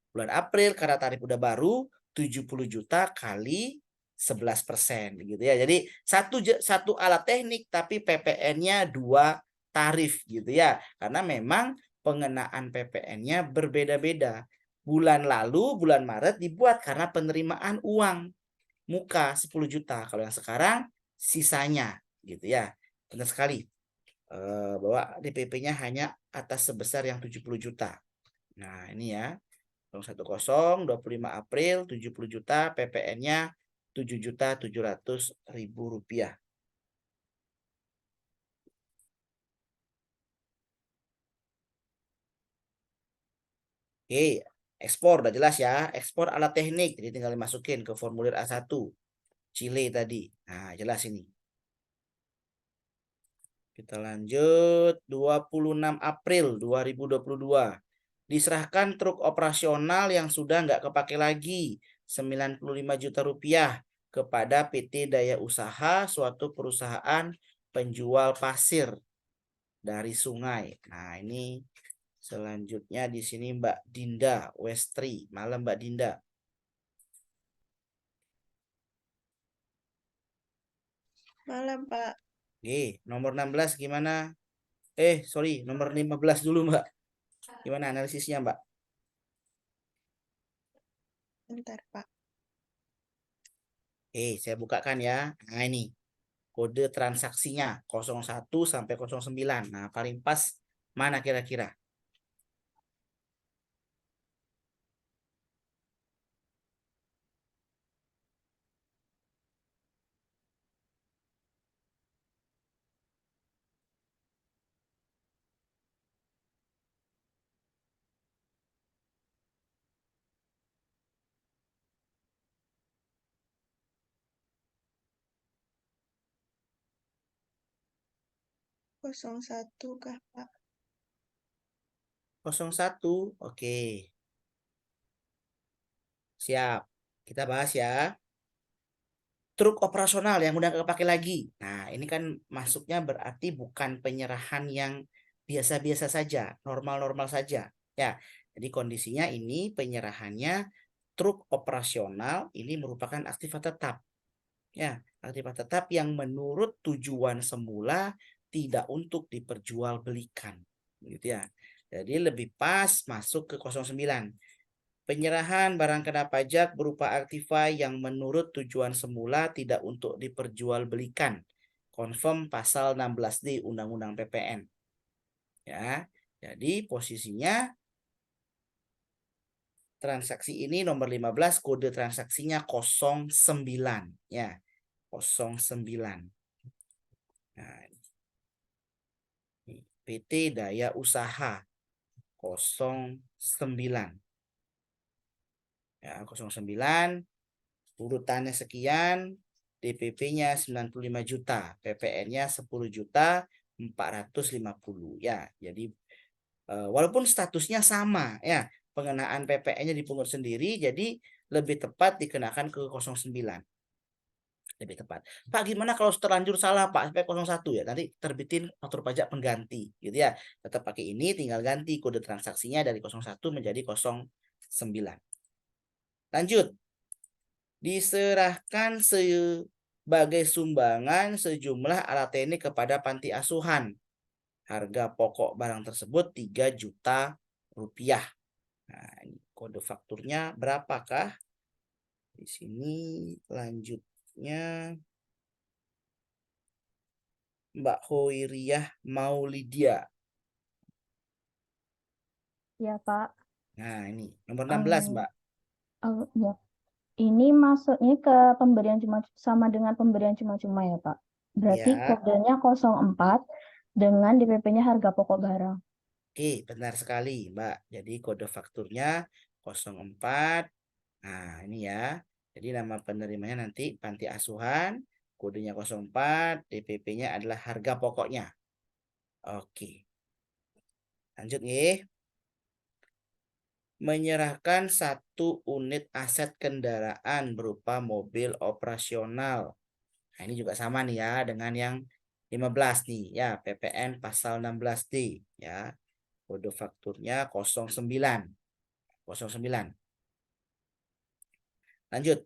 Bulan April karena tarif udah baru 70 juta kali 11% gitu ya. Jadi satu alat teknik tapi PPN-nya dua tarif gitu ya. Karena memang pengenaan PPN-nya berbeda-beda. Bulan lalu, bulan Maret dibuat karena penerimaan uang muka 10 juta. Kalau yang sekarang sisanya gitu ya. Benar sekali. Bahwa DPP-nya hanya atas sebesar yang 70 juta. Nah, ini ya. 010 25 April 70 juta, PPN-nya 7.700.000 rupiah. Oke, ekspor udah jelas ya. Ekspor alat teknik, jadi tinggal dimasukin ke formulir A1. Chile tadi. Nah, jelas ini. Kita lanjut 26 April 2022. Diserahkan truk operasional yang sudah nggak kepake lagi 95 juta rupiah kepada PT Daya Usaha suatu perusahaan penjual pasir dari sungai. Nah, ini selanjutnya di sini Mbak Dinda Westri. Malam Mbak Dinda. Malam, Pak. Oke, nomor 16 gimana? Sorry, nomor 15 dulu Mbak. Gimana analisisnya Mbak? Bentar, Pak. Saya bukakan ya. Nah, ini kode transaksinya 01 sampai 09. Nah, paling pas mana kira-kira? Kosong satu kah, Pak? 01. Oke. Siap. Kita bahas ya. Truk operasional yang udah nggak kepake lagi. Nah, ini kan masuknya berarti bukan penyerahan yang biasa-biasa saja, normal-normal saja. Ya, jadi kondisinya ini penyerahannya truk operasional ini merupakan aktiva tetap. Ya, aktiva tetap yang menurut tujuan semula tidak untuk diperjualbelikan. Gitu ya. Jadi lebih pas masuk ke 09. Penyerahan barang kena pajak berupa Artify yang menurut tujuan semula tidak untuk diperjualbelikan. Confirm pasal 16D Undang-Undang PPN. Ya, jadi posisinya transaksi ini nomor 15, kode transaksinya 09 ya. 09. Nah, ini PT Daya Usaha 09. Ya, 09 urutannya sekian, DPP-nya 95 juta, PPN-nya 10 juta 450 ya. Jadi walaupun statusnya sama ya, pengenaan PPN-nya dipungut sendiri, jadi lebih tepat dikenakan ke 09. Lebih tepat. Pak, gimana kalau terlanjur salah Pak, sampai 01 ya, nanti terbitin faktur pajak pengganti gitu ya. Tetap pakai ini, tinggal ganti kode transaksinya dari 01 menjadi 09. Lanjut. Diserahkan sebagai sumbangan sejumlah alat teknik kepada panti asuhan. Harga pokok barang tersebut 3 juta rupiah. Nah, ini kode fakturnya berapakah? Di sini lanjutnya Mbak Hoiriah Maulidia. Ya, Pak. Nah, ini nomor 16, Mbak. Ya. Ini masuknya ke pemberian cuma sama dengan pemberian cuma-cuma ya, Pak. Berarti Ya. kodenya 04 dengan DPP-nya harga pokok barang. Oke, benar sekali, Mbak. Jadi kode fakturnya 04. Nah, ini ya. Jadi nama penerimanya nanti panti asuhan, kodenya 04, DPP-nya adalah harga pokoknya. Oke. Lanjut nih. Menyerahkan 1 unit aset kendaraan berupa mobil operasional. Nah, ini juga sama nih ya dengan yang 15 nih ya, PPN pasal 16D ya. Kode fakturnya 09. 09. Lanjut.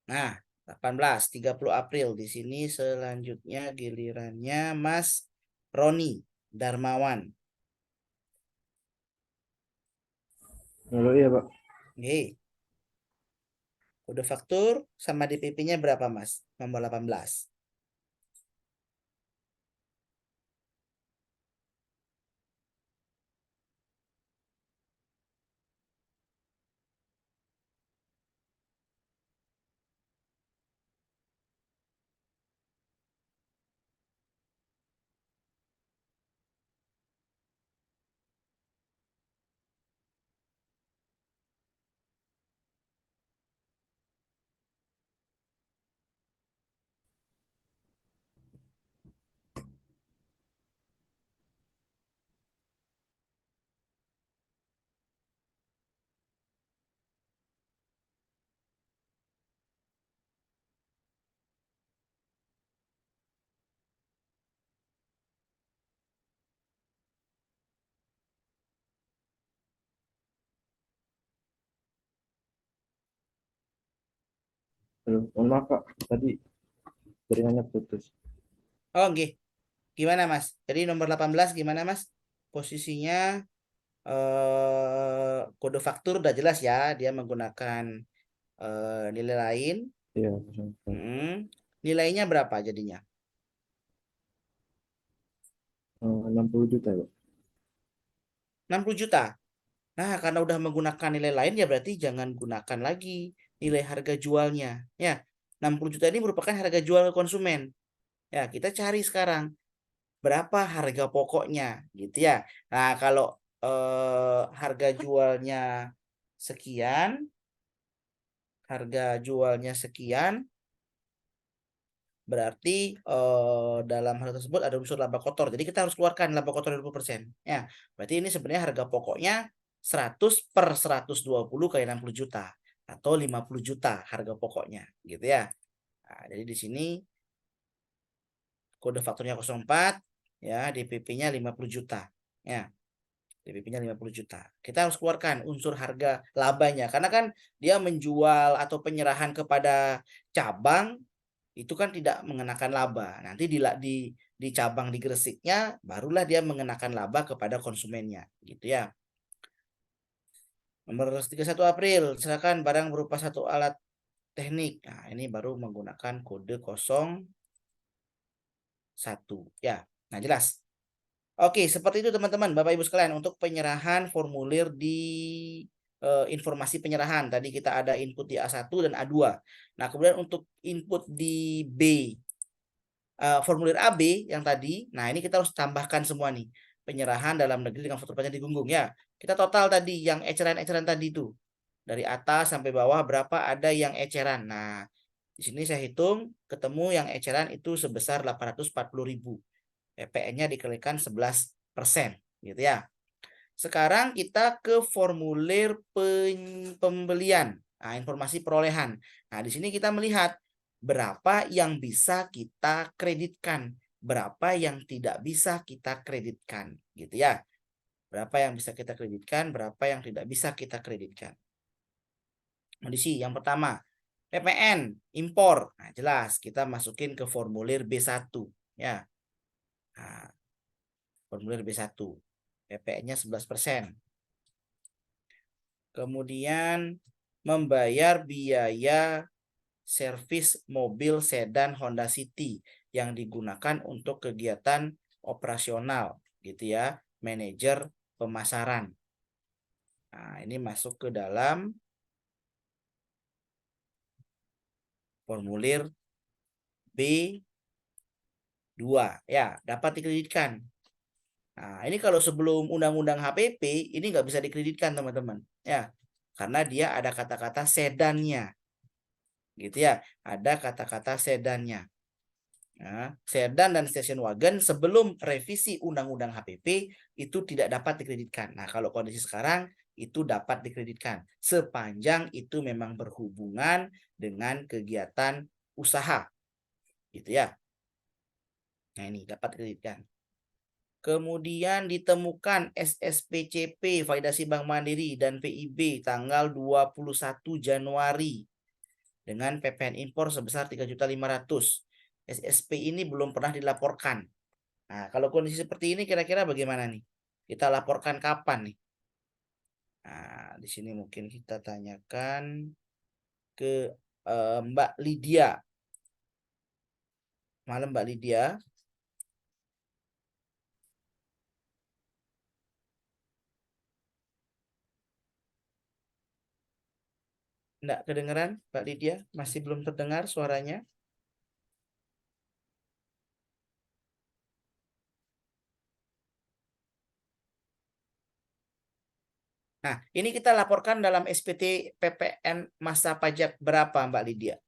Nah, 18, 30 April. Di sini selanjutnya gilirannya Mas Roni Darmawan. Halo, iya, Pak. Oke. Kode faktur sama DPP-nya berapa, Mas? Nomor 18. Halo, mohon maaf, Pak. Tadi jaringannya putus. Oh, oke. Gimana, Mas? Jadi nomor 18 gimana, Mas? Posisinya kode faktur udah jelas ya, dia menggunakan nilai lain. Iya, Nilainya berapa jadinya? 60 juta, Pak. 60 juta. Nah, karena udah menggunakan nilai lain ya berarti jangan gunakan lagi nilai harga jualnya. Ya, 60 juta ini merupakan harga jual konsumen. Ya, kita cari sekarang berapa harga pokoknya gitu ya. Nah, kalau harga jualnya sekian, berarti dalam hal tersebut ada unsur laba kotor. Jadi kita harus keluarkan laba kotor 20%. Ya, berarti ini sebenarnya harga pokoknya 100 per 120 kali 60 juta atau 50 juta harga pokoknya gitu ya. Nah, jadi di sini kode fakturnya 04 ya, DPP-nya 50 juta. Ya. DPP-nya 50 juta. Kita harus keluarkan unsur harga labanya karena kan dia menjual atau penyerahan kepada cabang itu kan tidak mengenakan laba. Nanti di cabang di Gresiknya barulah dia mengenakan laba kepada konsumennya gitu ya. Nomor 31 April, silakan barang berupa satu alat teknik. Nah, ini baru menggunakan kode 01 ya. Nah, jelas. Oke, seperti itu teman-teman, Bapak Ibu sekalian untuk penyerahan formulir di informasi penyerahan. Tadi kita ada input di A1 dan A2. Nah, kemudian untuk input di B, formulir AB yang tadi, nah ini kita harus tambahkan semua nih. Penyerahan dalam negeri dengan faktur pajak digunggung ya. Kita total tadi yang eceran-eceran tadi itu. Dari atas sampai bawah berapa ada yang eceran. Nah, di sini saya hitung ketemu yang eceran itu sebesar 840.000. PPN-nya dikalikan 11%, gitu ya. Sekarang kita ke formulir pembelian. Nah, informasi perolehan. Nah, di sini kita melihat berapa yang bisa kita kreditkan, berapa yang tidak bisa kita kreditkan, gitu ya. Berapa yang bisa kita kreditkan, berapa yang tidak bisa kita kreditkan. Kondisi yang pertama, PPN impor. Nah, jelas kita masukin ke formulir B1 ya. Nah, formulir B1. PPN-nya 11%. Kemudian membayar biaya servis mobil sedan Honda City yang digunakan untuk kegiatan operasional gitu ya, manajer pemasaran. Nah, ini masuk ke dalam formulir B2 ya, dapat dikreditkan. Nah, ini kalau sebelum undang-undang HPP ini nggak bisa dikreditkan teman-teman ya, karena dia ada kata-kata sedannya. Gitu ya, ada kata-kata sedannya. Nah, sedan dan station wagon sebelum revisi Undang-Undang HPP itu tidak dapat dikreditkan. Nah, kalau kondisi sekarang itu dapat dikreditkan sepanjang itu memang berhubungan dengan kegiatan usaha. Gitu ya. Nah, ini dapat dikreditkan. Kemudian ditemukan SSPCP Validasi Bank Mandiri dan PIB tanggal 21 Januari dengan PPN impor sebesar 3.500.000. SSP ini belum pernah dilaporkan. Nah, kalau kondisi seperti ini kira-kira bagaimana nih? Kita laporkan kapan nih? Nah, di sini mungkin kita tanyakan ke Mbak Lydia. Malam Mbak Lydia. Enggak kedengeran Mbak Lydia? Masih belum terdengar suaranya? Nah, ini kita laporkan dalam SPT PPN masa pajak berapa Mbak Lydia?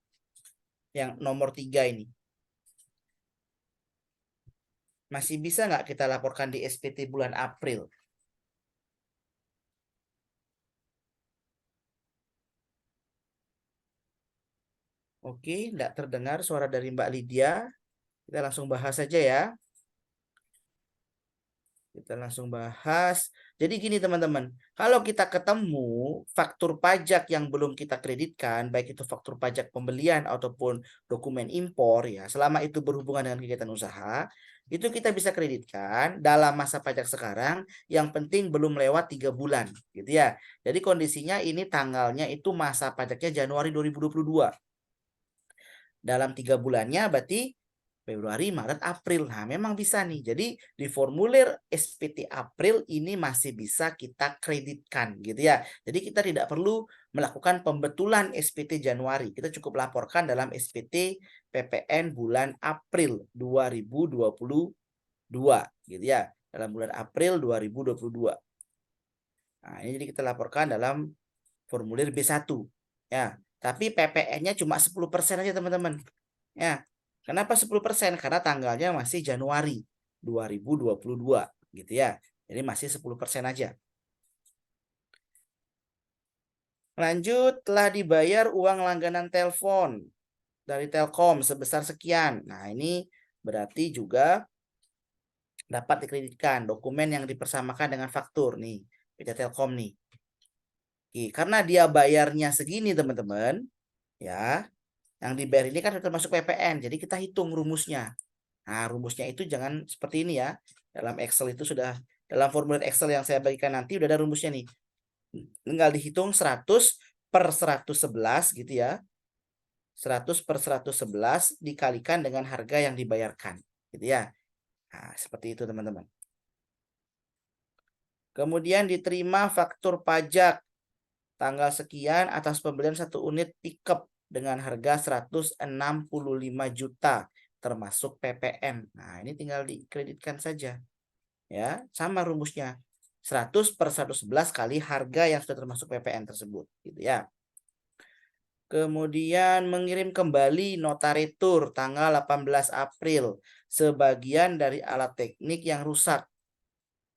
Yang nomor 3 ini. Masih bisa nggak kita laporkan di SPT bulan April? Oke, tidak terdengar suara dari Mbak Lydia. Kita langsung bahas saja ya. Kita langsung bahas. Jadi gini teman-teman, kalau kita ketemu faktur pajak yang belum kita kreditkan, baik itu faktur pajak pembelian ataupun dokumen impor ya, selama itu berhubungan dengan kegiatan usaha, itu kita bisa kreditkan dalam masa pajak sekarang, yang penting belum lewat 3 bulan gitu ya. Jadi kondisinya ini tanggalnya itu masa pajaknya Januari 2022. Dalam 3 bulannya berarti Februari, Maret, April. Nah, memang bisa nih. Jadi di formulir SPT April ini masih bisa kita kreditkan gitu ya. Jadi kita tidak perlu melakukan pembetulan SPT Januari. Kita cukup laporkan dalam SPT PPN bulan April 2022 gitu ya. Dalam bulan April 2022. Nah, ini jadi kita laporkan dalam formulir B1 ya. Tapi PPN-nya cuma 10% aja teman-teman. Ya. Kenapa 10%? Karena tanggalnya masih Januari 2022 gitu ya. Jadi masih 10% aja. Lanjut, telah dibayar uang langganan telepon dari Telkom sebesar sekian. Nah, ini berarti juga dapat dikreditkan dokumen yang dipersamakan dengan faktur nih, PT Telkom nih. Oke, karena dia bayarnya segini teman-teman, ya. Yang dibayar ini kan termasuk PPN, jadi kita hitung rumusnya. Nah, rumusnya itu jangan seperti ini ya. Dalam Excel itu sudah, dalam formulir Excel yang saya bagikan nanti udah ada rumusnya nih. tinggal dihitung 100 per 111 gitu ya. 100 per 111 dikalikan dengan harga yang dibayarkan gitu ya. Nah, seperti itu teman-teman. Kemudian diterima faktur pajak tanggal sekian atas pembelian 1 unit pickup dengan harga 165 juta termasuk PPN. Nah, ini tinggal dikreditkan saja. Ya, sama rumusnya. 100 per 111 kali harga yang sudah termasuk PPN tersebut gitu ya. Kemudian mengirim kembali nota retur tanggal 18 April sebagian dari alat teknik yang rusak.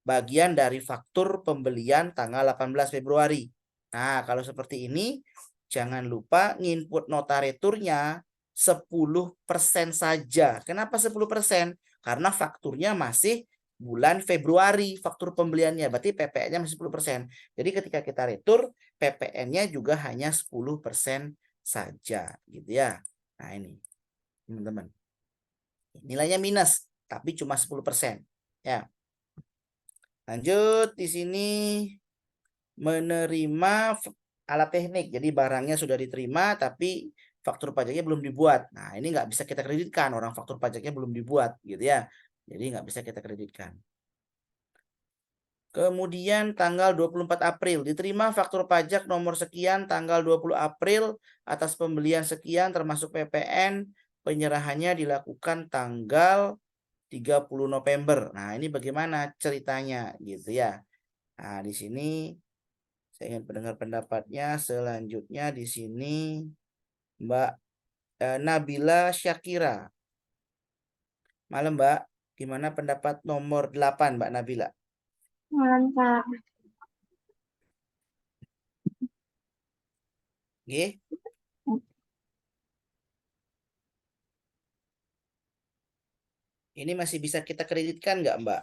Bagian dari faktur pembelian tanggal 18 Februari. Nah, kalau seperti ini jangan lupa nginput nota returnya 10% saja. Kenapa 10%? Karena fakturnya masih bulan Februari faktur pembeliannya, berarti PPN-nya masih 10%. Jadi ketika kita retur, PPN-nya juga hanya 10% saja gitu ya. Nah, ini teman-teman. Nilainya minus, tapi cuma 10%. Ya. Lanjut di sini menerima alat teknik. Jadi barangnya sudah diterima tapi faktur pajaknya belum dibuat. Nah, ini nggak bisa kita kreditkan, orang faktur pajaknya belum dibuat gitu ya. Jadi nggak bisa kita kreditkan. Kemudian tanggal 24 April diterima faktur pajak nomor sekian tanggal 20 April atas pembelian sekian termasuk PPN, penyerahannya dilakukan tanggal 30 November. Nah, ini bagaimana ceritanya gitu ya. Nah, di sini saya ingin pendengar pendapatnya. Selanjutnya di sini Mbak Nabila Syakira. Malam Mbak, gimana pendapat nomor 8 Mbak Nabila? Malam, Pak. Oke. Ini masih bisa kita kreditkan nggak Mbak?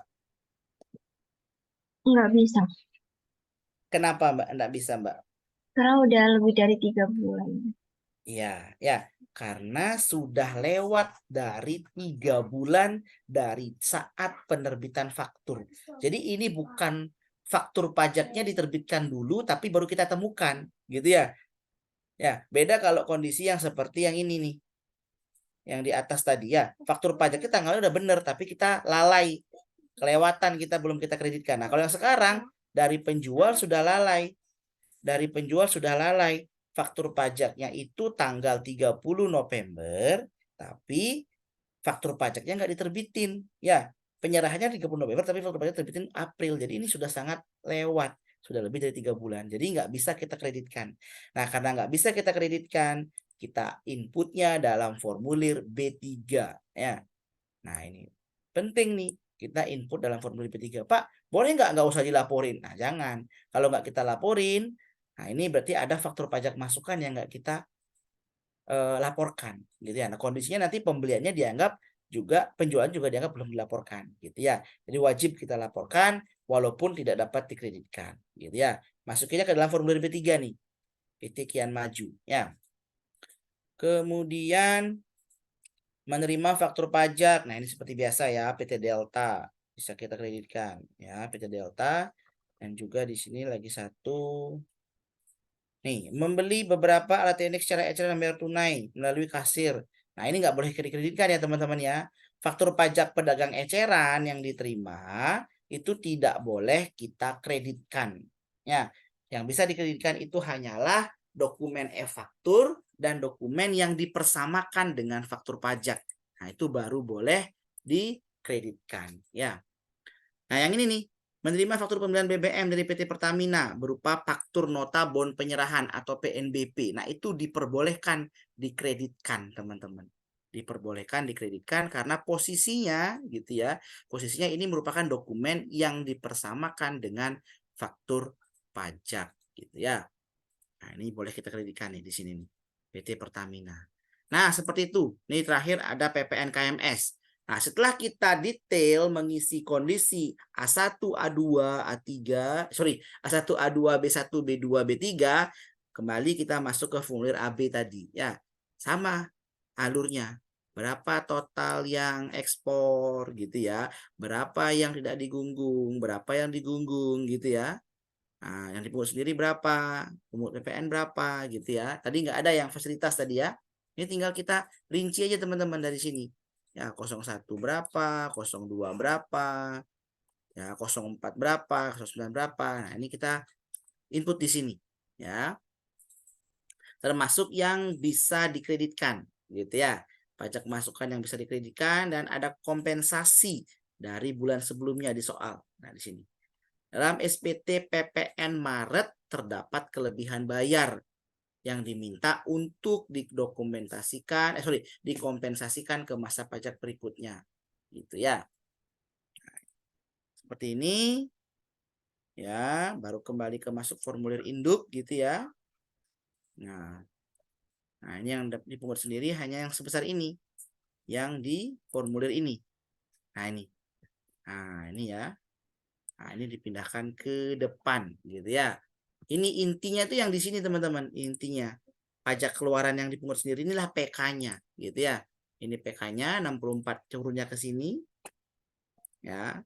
Nggak bisa. Kenapa Mbak nggak bisa Mbak? Karena udah lebih dari 3 bulan. Iya, ya, karena sudah lewat dari 3 bulan dari saat penerbitan faktur. Jadi ini bukan faktur pajaknya diterbitkan dulu tapi baru kita temukan, gitu ya. Ya, beda kalau kondisi yang seperti yang ini nih. Yang di atas tadi ya, faktur pajaknya tanggalnya udah bener tapi kita lalai. Kelewatan kita belum kita kreditkan. Nah, kalau yang sekarang dari penjual sudah lalai. Dari penjual sudah lalai. Faktur pajaknya itu tanggal 30 November, tapi faktur pajaknya nggak diterbitin. Ya, penyerahannya 30 November, tapi faktur pajak terbitin April. Jadi ini sudah sangat lewat. Sudah lebih dari 3 bulan. Jadi nggak bisa kita kreditkan. Nah, karena nggak bisa kita kreditkan, kita inputnya dalam formulir B3. Ya. Nah, ini penting nih. Kita input dalam formulir B3. Pak, boleh nggak usah dilaporin? Nah, jangan. Kalau nggak kita laporin, nah ini berarti ada faktur pajak masukan yang nggak kita laporkan gitu ya. Nah, kondisinya nanti pembeliannya dianggap juga penjualan juga dianggap belum dilaporkan gitu ya. Jadi wajib kita laporkan walaupun tidak dapat dikreditkan gitu ya. Masukinnya ke dalam formulir B3 nih. PT Kian Maju ya. Kemudian menerima faktur pajak. Nah, ini seperti biasa ya, PT Delta bisa kita kreditkan ya, PT Delta. Dan juga di sini lagi satu. Nih, membeli beberapa alat teknik secara eceran dan bayar tunai melalui kasir. Nah, ini nggak boleh dikreditkan ya teman-teman ya. Faktur pajak pedagang eceran yang diterima itu tidak boleh kita kreditkan. Ya, yang bisa dikreditkan itu hanyalah dokumen e-faktur dan dokumen yang dipersamakan dengan faktur pajak. Nah, itu baru boleh dikreditkan ya. Nah, yang ini nih, menerima faktur pembelian BBM dari PT Pertamina berupa faktur nota bon penyerahan atau PNBP. Nah, itu diperbolehkan dikreditkan, teman-teman. Diperbolehkan dikreditkan karena posisinya gitu ya. Posisinya ini merupakan dokumen yang dipersamakan dengan faktur pajak gitu ya. Nah, ini boleh kita kreditkan nih di sini nih. PT Pertamina. Nah, seperti itu. Ini terakhir ada PPN KMS. Nah, setelah kita detail mengisi kondisi A1, A2, A3, A1, A2, B1, B2, B3, kembali kita masuk ke formulir AB tadi. Ya, sama alurnya. Berapa total yang ekspor gitu ya. Berapa yang tidak digunggung, berapa yang digunggung gitu ya. Nah, yang dipungut sendiri berapa, pungut PPN berapa gitu ya. Tadi nggak ada yang fasilitas tadi ya. Ini tinggal kita rinci aja teman-teman dari sini. Ya 01 berapa, 02 berapa, ya 04 berapa, 09 berapa. Nah, ini kita input di sini ya. Termasuk yang bisa dikreditkan gitu ya. Pajak masukan yang bisa dikreditkan dan ada kompensasi dari bulan sebelumnya di soal. Nah, di sini. Dalam SPT PPN Maret terdapat kelebihan bayar yang diminta untuk dikompensasikan ke masa pajak berikutnya. Gitu ya. Seperti ini. Ya, baru kembali ke masuk formulir induk gitu ya. Nah, ini yang dipungut sendiri hanya yang sebesar ini. Yang di formulir ini. Nah, ini. Nah, ini ya. Nah, ini dipindahkan ke depan gitu ya. Ini intinya tuh yang di sini teman-teman, intinya. Pajak keluaran yang dipungut sendiri inilah PK-nya gitu ya. Ini PK-nya 64 turunnya ke sini. Ya.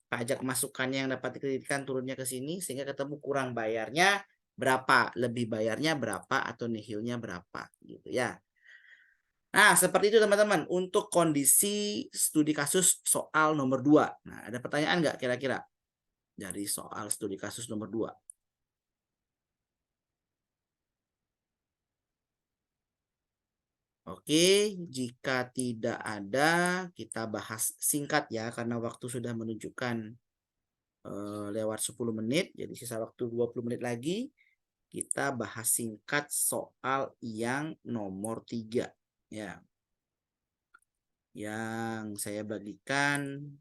Pajak masukannya yang dapat dikreditkan turunnya ke sini sehingga ketemu kurang bayarnya berapa, lebih bayarnya berapa atau nihilnya berapa gitu ya. Nah, seperti itu teman-teman untuk kondisi studi kasus soal nomor 2. Nah, ada pertanyaan nggak kira-kira dari soal studi kasus nomor 2? Oke, jika tidak ada, kita bahas singkat ya, karena waktu sudah menunjukkan lewat 10 menit, jadi sisa waktu 20 menit lagi. Kita bahas singkat soal yang nomor 3. Ya. Yang saya bagikan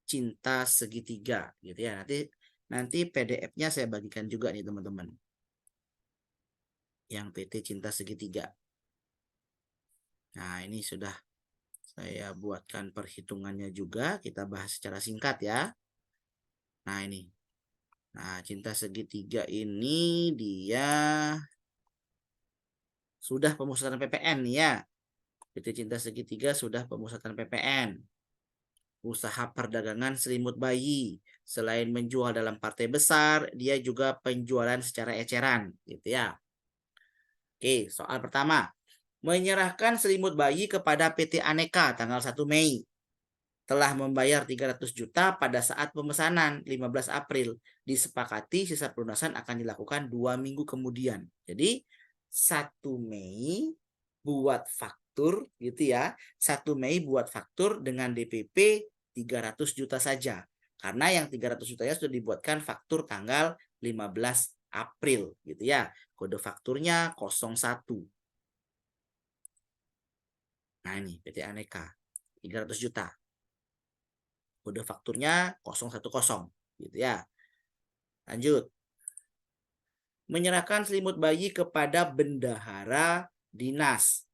cinta segitiga gitu ya. Nanti PDF-nya saya bagikan juga nih teman-teman. Yang PT Cinta Segitiga. Nah, ini sudah saya buatkan perhitungannya juga. Kita bahas secara singkat ya. Nah, ini. Nah, cinta segitiga ini dia sudah pemusatan PPN ya. PT Cinta Segitiga sudah pemusatan PPN. Usaha perdagangan selimut bayi. Selain menjual dalam partai besar, dia juga penjualan secara eceran gitu ya. Oke, soal pertama. Menyerahkan selimut bayi kepada PT Aneka tanggal 1 Mei. Telah membayar 300 juta pada saat pemesanan 15 April. Disepakati sisa pelunasan akan dilakukan 2 minggu kemudian. Jadi 1 Mei buat faktur gitu ya. 1 Mei buat faktur dengan DPP 300 juta saja. Karena yang 300 jutanya sudah dibuatkan faktur tanggal 15 April gitu ya. Kode fakturnya 01. Nah ini PT Aneka 300 juta. Kode fakturnya 010 gitu ya. Lanjut. Menyerahkan selimut bayi kepada bendahara dinas.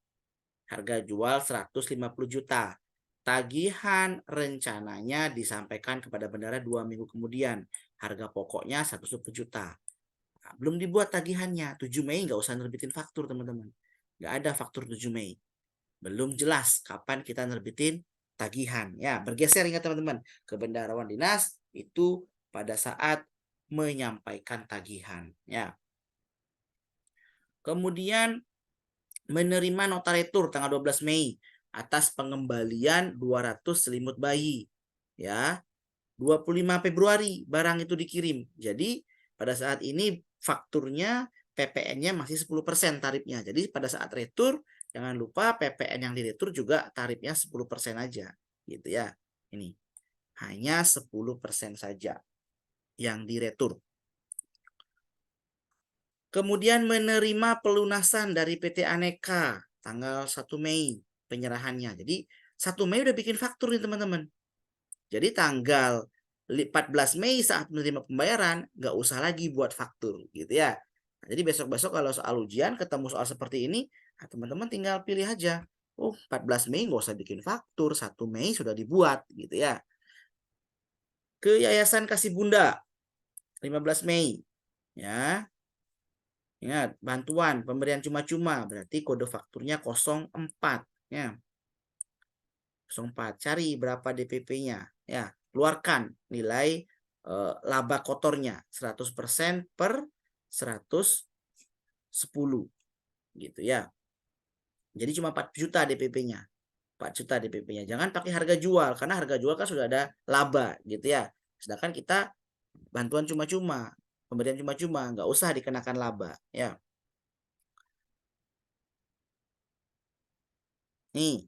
Harga jual 150 juta. Tagihan rencananya disampaikan kepada bendahara 2 minggu kemudian. Harga pokoknya 110 juta. Nah, belum dibuat tagihannya. 7 Mei nggak usah nerbitin faktur teman-teman. Nggak ada faktur 7 Mei. Belum jelas kapan kita nerbitin tagihan. Ya, bergeser ingat teman-teman. Ke bendaharawan dinas itu pada saat menyampaikan tagihan. Ya. Kemudian menerima nota retur tanggal 12 Mei atas pengembalian 200 selimut bayi. Ya. 25 Februari barang itu dikirim. Jadi pada saat ini fakturnya PPN-nya masih 10% tarifnya. Jadi pada saat retur jangan lupa PPN yang diretur juga tarifnya 10% aja gitu ya. Ini hanya 10% saja yang diretur. Kemudian menerima pelunasan dari PT Aneka tanggal 1 Mei penyerahannya. Jadi 1 Mei udah bikin faktur nih teman-teman. Jadi tanggal 14 Mei saat menerima pembayaran nggak usah lagi buat faktur gitu ya. Nah, jadi besok-besok kalau soal ujian ketemu soal seperti ini, teman-teman tinggal pilih aja. Oh, 14 Mei nggak usah bikin faktur, 1 Mei sudah dibuat gitu ya. Ke Yayasan Kasih Bunda 15 Mei. Ya. Ingat, bantuan pemberian cuma-cuma berarti kode fakturnya 04 ya. 04. Cari berapa DPP-nya ya. Keluarkan nilai laba kotornya 100% per 110 gitu ya. Jadi cuma 4 juta DPP-nya. 4 juta DPP-nya. Jangan pakai harga jual karena harga jual kan sudah ada laba gitu ya. Sedangkan kita bantuan cuma-cuma, pemberian cuma-cuma, nggak usah dikenakan laba ya. Nih,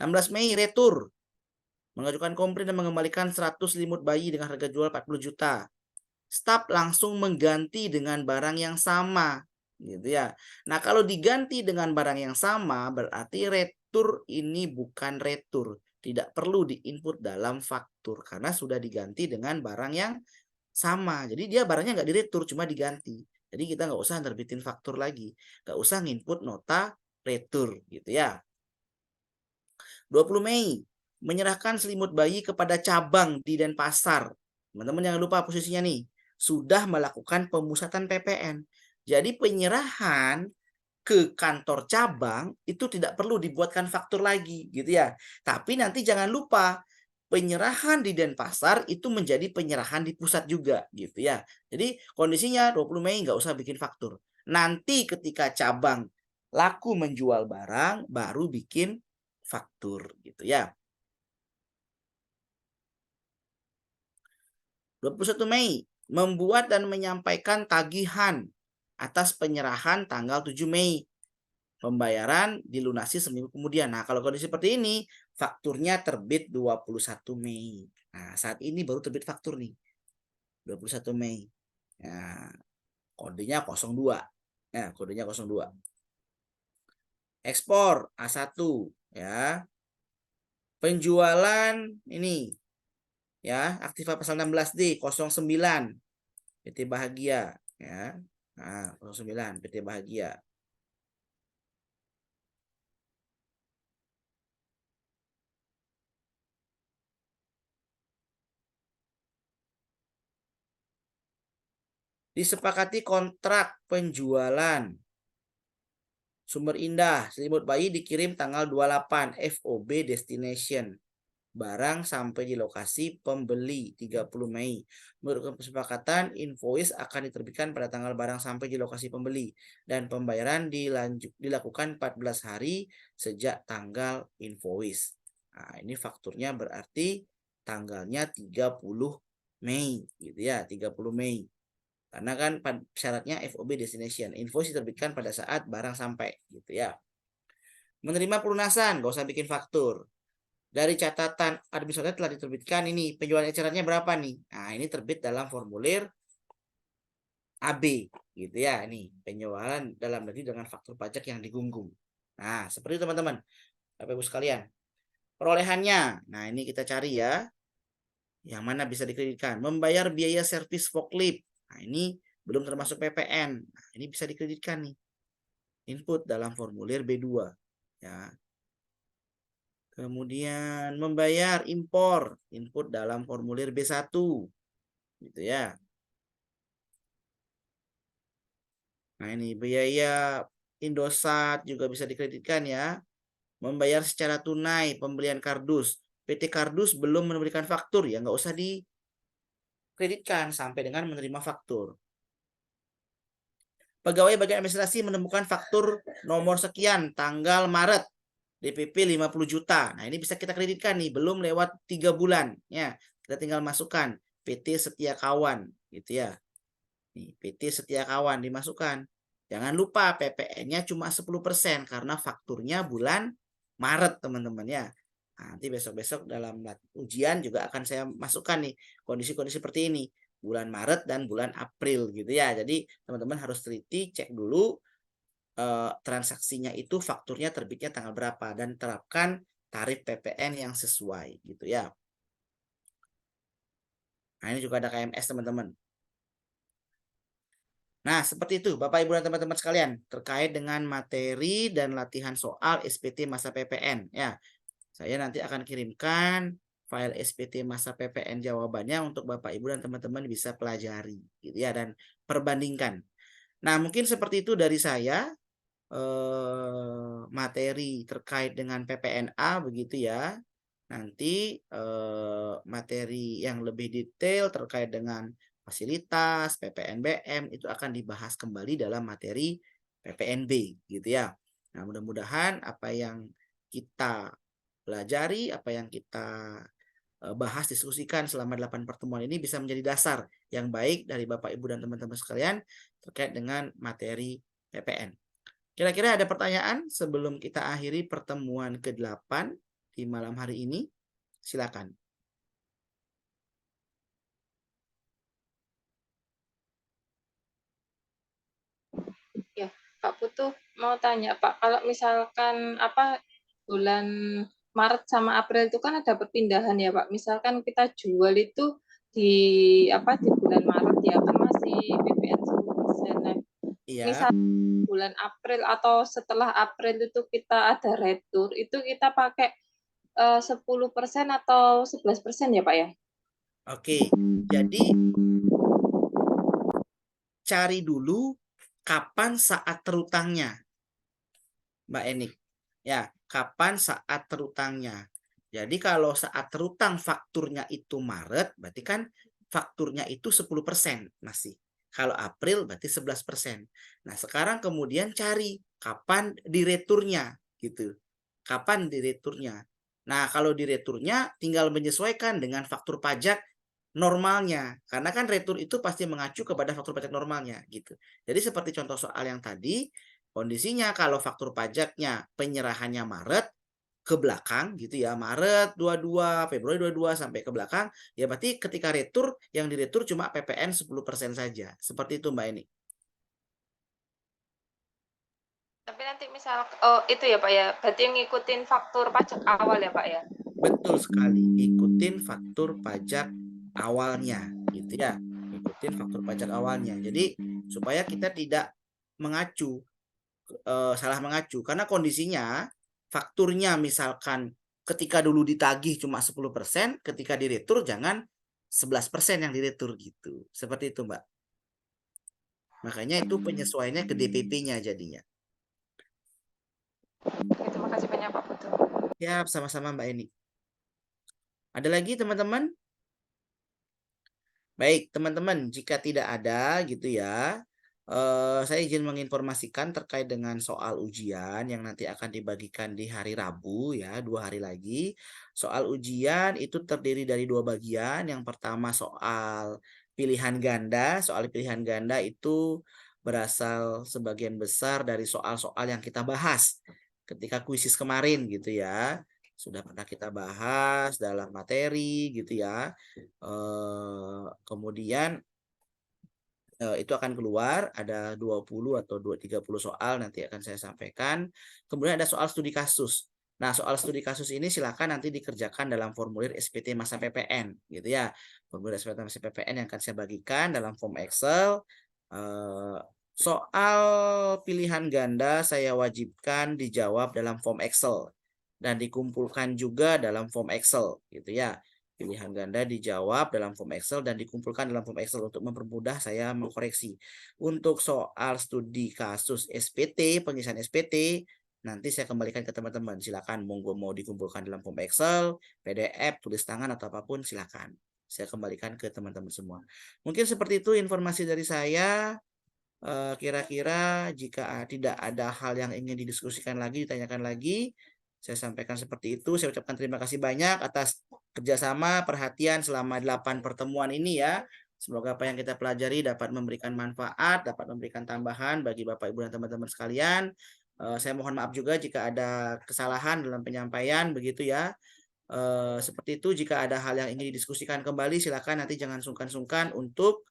16 Mei retur mengajukan komplain dan mengembalikan 100 selimut bayi dengan harga jual 40 juta. Staf langsung mengganti dengan barang yang sama gitu ya. Nah, kalau diganti dengan barang yang sama berarti retur ini bukan retur, tidak perlu diinput dalam faktur karena sudah diganti dengan barang yang sama. Jadi dia barangnya nggak diretur, cuma diganti. Jadi kita nggak usah nerbitin faktur lagi, nggak usah nginput nota retur gitu ya. 20 Mei menyerahkan selimut bayi kepada cabang di Denpasar. Teman-teman jangan lupa posisinya nih, sudah melakukan pemusatan PPN. Jadi penyerahan ke kantor cabang itu tidak perlu dibuatkan faktur lagi gitu ya. Tapi nanti jangan lupa penyerahan di Denpasar itu menjadi penyerahan di pusat juga gitu ya. Jadi kondisinya 20 Mei nggak usah bikin faktur. Nanti ketika cabang laku menjual barang baru bikin faktur gitu ya. 21 Mei membuat dan menyampaikan tagihan atas penyerahan tanggal 7 Mei. Pembayaran dilunasi seminggu kemudian. Nah, kalau kondisi seperti ini, fakturnya terbit 21 Mei. Nah, saat ini baru terbit faktur nih. 21 Mei. Nah, kodenya 02. Ya, kodenya 02. Ekspor A1 ya. Penjualan ini ya, aktiva pasal 16D 09 PT Bahagia ya. Nah, 09 PT Bahagia. Disepakati kontrak penjualan. Sumber Indah, selimut bayi dikirim tanggal 28 FOB destination. Barang sampai di lokasi pembeli 30 Mei. Menurut kesepakatan, invoice akan diterbitkan pada tanggal barang sampai di lokasi pembeli dan pembayaran dilakukan 14 hari sejak tanggal invoice. Nah, ini fakturnya berarti tanggalnya 30 Mei gitu ya, 30 Mei. Karena kan syaratnya FOB destination. Invoice diterbitkan pada saat barang sampai gitu ya. Menerima pelunasan, gak usah bikin faktur. Dari catatan administratif telah diterbitkan ini penjualan ecerannya berapa nih? Nah, ini terbit dalam formulir AB gitu ya. Ini penjualan dalam negeri dengan faktur pajak yang digunggung. Nah, seperti itu teman-teman. Bapak Ibu sekalian. Perolehannya. Nah, ini kita cari ya. Yang mana bisa dikreditkan? Membayar biaya servis forklift. Nah, ini belum termasuk PPN. Nah, ini bisa dikreditkan nih. Input dalam formulir B2. Ya. Kemudian membayar impor. Input dalam formulir B1. Gitu ya. Nah, ini biaya Indosat juga bisa dikreditkan ya. Membayar secara tunai pembelian kardus. PT Kardus belum memberikan faktur ya, nggak usah dikreditkan sampai dengan menerima faktur. Pegawai bagian administrasi menemukan faktur nomor sekian tanggal Maret DPP 50 juta. Nah, ini bisa kita kreditkan nih, belum lewat 3 bulan ya. Kita tinggal masukkan PT Setia Kawan gitu ya. Nih, PT Setia Kawan dimasukkan. Jangan lupa PPN-nya cuma 10% karena fakturnya bulan Maret, teman-teman ya. Nah, nanti besok-besok dalam ujian juga akan saya masukkan nih kondisi-kondisi seperti ini. Bulan Maret dan bulan April gitu ya. Jadi teman-teman harus teliti, cek dulu transaksinya itu fakturnya terbitnya tanggal berapa dan terapkan tarif PPN yang sesuai gitu ya. Nah, ini juga ada KMS teman-teman. Nah, seperti itu Bapak Ibu dan teman-teman sekalian terkait dengan materi dan latihan soal SPT masa PPN ya. Saya nanti akan kirimkan file SPT masa PPN jawabannya untuk Bapak Ibu dan teman-teman bisa pelajari gitu ya dan perbandingkan. Nah, mungkin seperti itu dari saya materi terkait dengan PPNA begitu ya. Nanti materi yang lebih detail terkait dengan fasilitas, PPNBM itu akan dibahas kembali dalam materi PPNB gitu ya. Nah, mudah-mudahan apa yang kita pelajari, apa yang kita bahas, diskusikan selama 8 pertemuan ini bisa menjadi dasar yang baik dari Bapak, Ibu, dan teman-teman sekalian terkait dengan materi PPN. Kira-kira ada pertanyaan sebelum kita akhiri pertemuan ke-8 di malam hari ini? Silakan. Ya, Pak Putu mau tanya Pak, kalau misalkan bulan Maret sama April itu kan ada perpindahan ya Pak. Misalkan kita jual itu di di bulan Maret ya kan masih PPN 10%. Nah, Iya. misal bulan April atau setelah April itu kita ada retur, itu kita pakai 10% atau 11% ya Pak ya? Oke, jadi cari dulu kapan saat terutangnya, Mbak Enik. Ya, kapan saat terutangnya. Jadi kalau saat terutang fakturnya itu Maret, berarti kan fakturnya itu 10% masih. Kalau April berarti 11%. Nah, sekarang kemudian cari kapan direturnya gitu. Kapan direturnya. Nah, kalau direturnya tinggal menyesuaikan dengan faktur pajak normalnya. Karena kan retur itu pasti mengacu kepada faktur pajak normalnya gitu. Jadi seperti contoh soal yang tadi, kondisinya kalau faktur pajaknya penyerahannya Maret ke belakang gitu ya, Maret 22, Februari 22 sampai ke belakang, ya berarti ketika retur yang diretur cuma PPN 10% saja. Seperti itu Mbak Eni. Tapi nanti misal itu ya Pak ya, berarti ngikutin faktur pajak awal ya Pak ya? Betul sekali, ikutin faktur pajak awalnya gitu ya. Ikutin faktur pajak awalnya. Jadi supaya kita tidak mengacu salah mengacu karena kondisinya fakturnya misalkan ketika dulu ditagih cuma 10%, ketika diretur jangan 11% yang diretur gitu. Seperti itu, Mbak. Makanya itu penyesuaiannya ke DPP-nya jadinya. Oke, terima kasih banyak Pak Putu. Siap, sama-sama Mbak Eni. Ada lagi teman-teman? Baik, teman-teman, jika tidak ada gitu ya, saya izin menginformasikan terkait dengan soal ujian yang nanti akan dibagikan di hari Rabu ya, 2 hari lagi. Soal ujian itu terdiri dari 2 bagian. Yang pertama soal pilihan ganda. Soal pilihan ganda itu berasal sebagian besar dari soal-soal yang kita bahas ketika kuisis kemarin gitu ya. Sudah pernah kita bahas dalam materi gitu ya. Kemudian itu akan keluar ada 20 atau 30 soal nanti akan saya sampaikan. Kemudian ada soal studi kasus. Nah, soal studi kasus ini silakan nanti dikerjakan dalam formulir SPT masa PPN gitu ya. Formulir SPT masa PPN yang akan saya bagikan dalam form Excel. Soal pilihan ganda saya wajibkan dijawab dalam form Excel dan dikumpulkan juga dalam form Excel gitu ya. Pilihan ganda dijawab dalam form Excel dan dikumpulkan dalam form Excel untuk mempermudah saya mengkoreksi. Untuk soal studi kasus SPT, pengisian SPT, nanti saya kembalikan ke teman-teman. Silakan monggo mau dikumpulkan dalam form Excel, PDF, tulis tangan atau apapun silakan. Saya kembalikan ke teman-teman semua. Mungkin seperti itu informasi dari saya. Kira-kira jika tidak ada hal yang ingin didiskusikan lagi, ditanyakan lagi, saya sampaikan seperti itu. Saya ucapkan terima kasih banyak atas kerjasama, perhatian selama 8 pertemuan ini ya. Semoga apa yang kita pelajari dapat memberikan manfaat, dapat memberikan tambahan bagi Bapak, Ibu, dan teman-teman sekalian. Saya mohon maaf juga jika ada kesalahan dalam penyampaian, begitu ya. Seperti itu, jika ada hal yang ingin didiskusikan kembali, silakan nanti jangan sungkan-sungkan untuk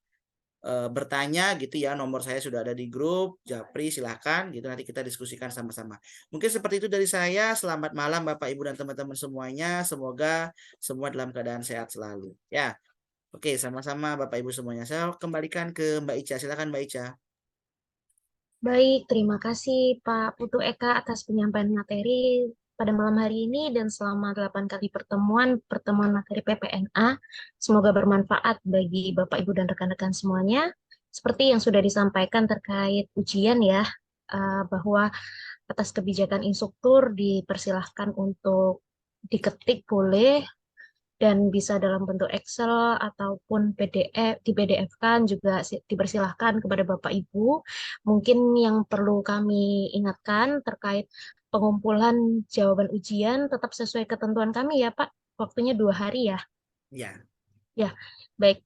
bertanya gitu ya, nomor saya sudah ada di grup Japri, silahkan gitu nanti kita diskusikan sama-sama. Mungkin seperti itu dari saya. Selamat malam Bapak Ibu dan teman-teman semuanya, semoga semua dalam keadaan sehat selalu ya. Oke, sama-sama Bapak Ibu semuanya. Saya kembalikan ke Mbak Ica, silakan Mbak Ica. Baik, terima kasih Pak Putu Eka atas penyampaian materi pada malam hari ini dan selama 8 kali pertemuan materi PPNA. Semoga bermanfaat bagi Bapak, Ibu, dan rekan-rekan semuanya. Seperti yang sudah disampaikan terkait ujian ya, bahwa atas kebijakan instruktur dipersilahkan untuk diketik boleh, dan bisa dalam bentuk Excel ataupun PDF, di PDF-kan juga dipersilahkan kepada Bapak Ibu. Mungkin yang perlu kami ingatkan terkait pengumpulan jawaban ujian tetap sesuai ketentuan kami ya Pak. Waktunya 2 hari ya. Ya, Ya, baik.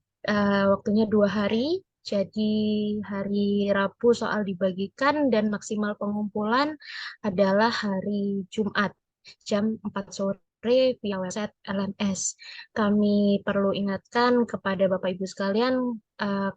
Waktunya 2 hari. Jadi hari Rabu soal dibagikan dan maksimal pengumpulan adalah hari Jumat jam 4 sore via website LMS. Kami perlu ingatkan kepada Bapak Ibu sekalian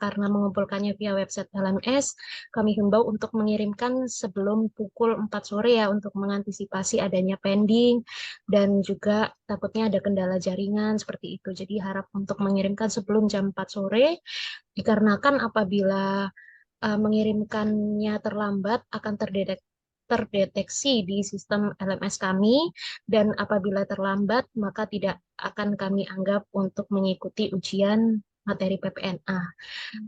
karena mengumpulkannya via website LMS, kami himbau untuk mengirimkan sebelum pukul 4 sore ya untuk mengantisipasi adanya pending dan juga takutnya ada kendala jaringan seperti itu. Jadi harap untuk mengirimkan sebelum jam 4 sore, dikarenakan apabila mengirimkannya terlambat akan terdeteksi di sistem LMS kami, dan apabila terlambat maka tidak akan kami anggap untuk mengikuti ujian materi PPNA.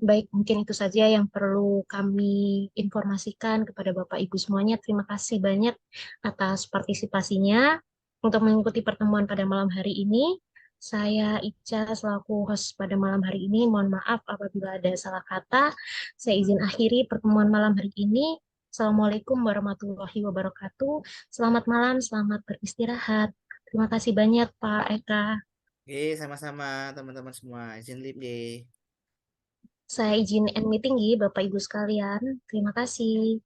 Baik, mungkin itu saja yang perlu kami informasikan kepada Bapak Ibu semuanya. Terima kasih banyak atas partisipasinya. Untuk mengikuti pertemuan pada malam hari ini, saya Ica selaku host pada malam hari ini. Mohon maaf apabila ada salah kata. Saya izin akhiri pertemuan malam hari ini. Assalamualaikum warahmatullahi wabarakatuh. Selamat malam, selamat beristirahat. Terima kasih banyak Pak Eka. oke, sama-sama teman-teman semua. Izin lip deh. Saya izin end meeting ya Bapak Ibu sekalian. Terima kasih.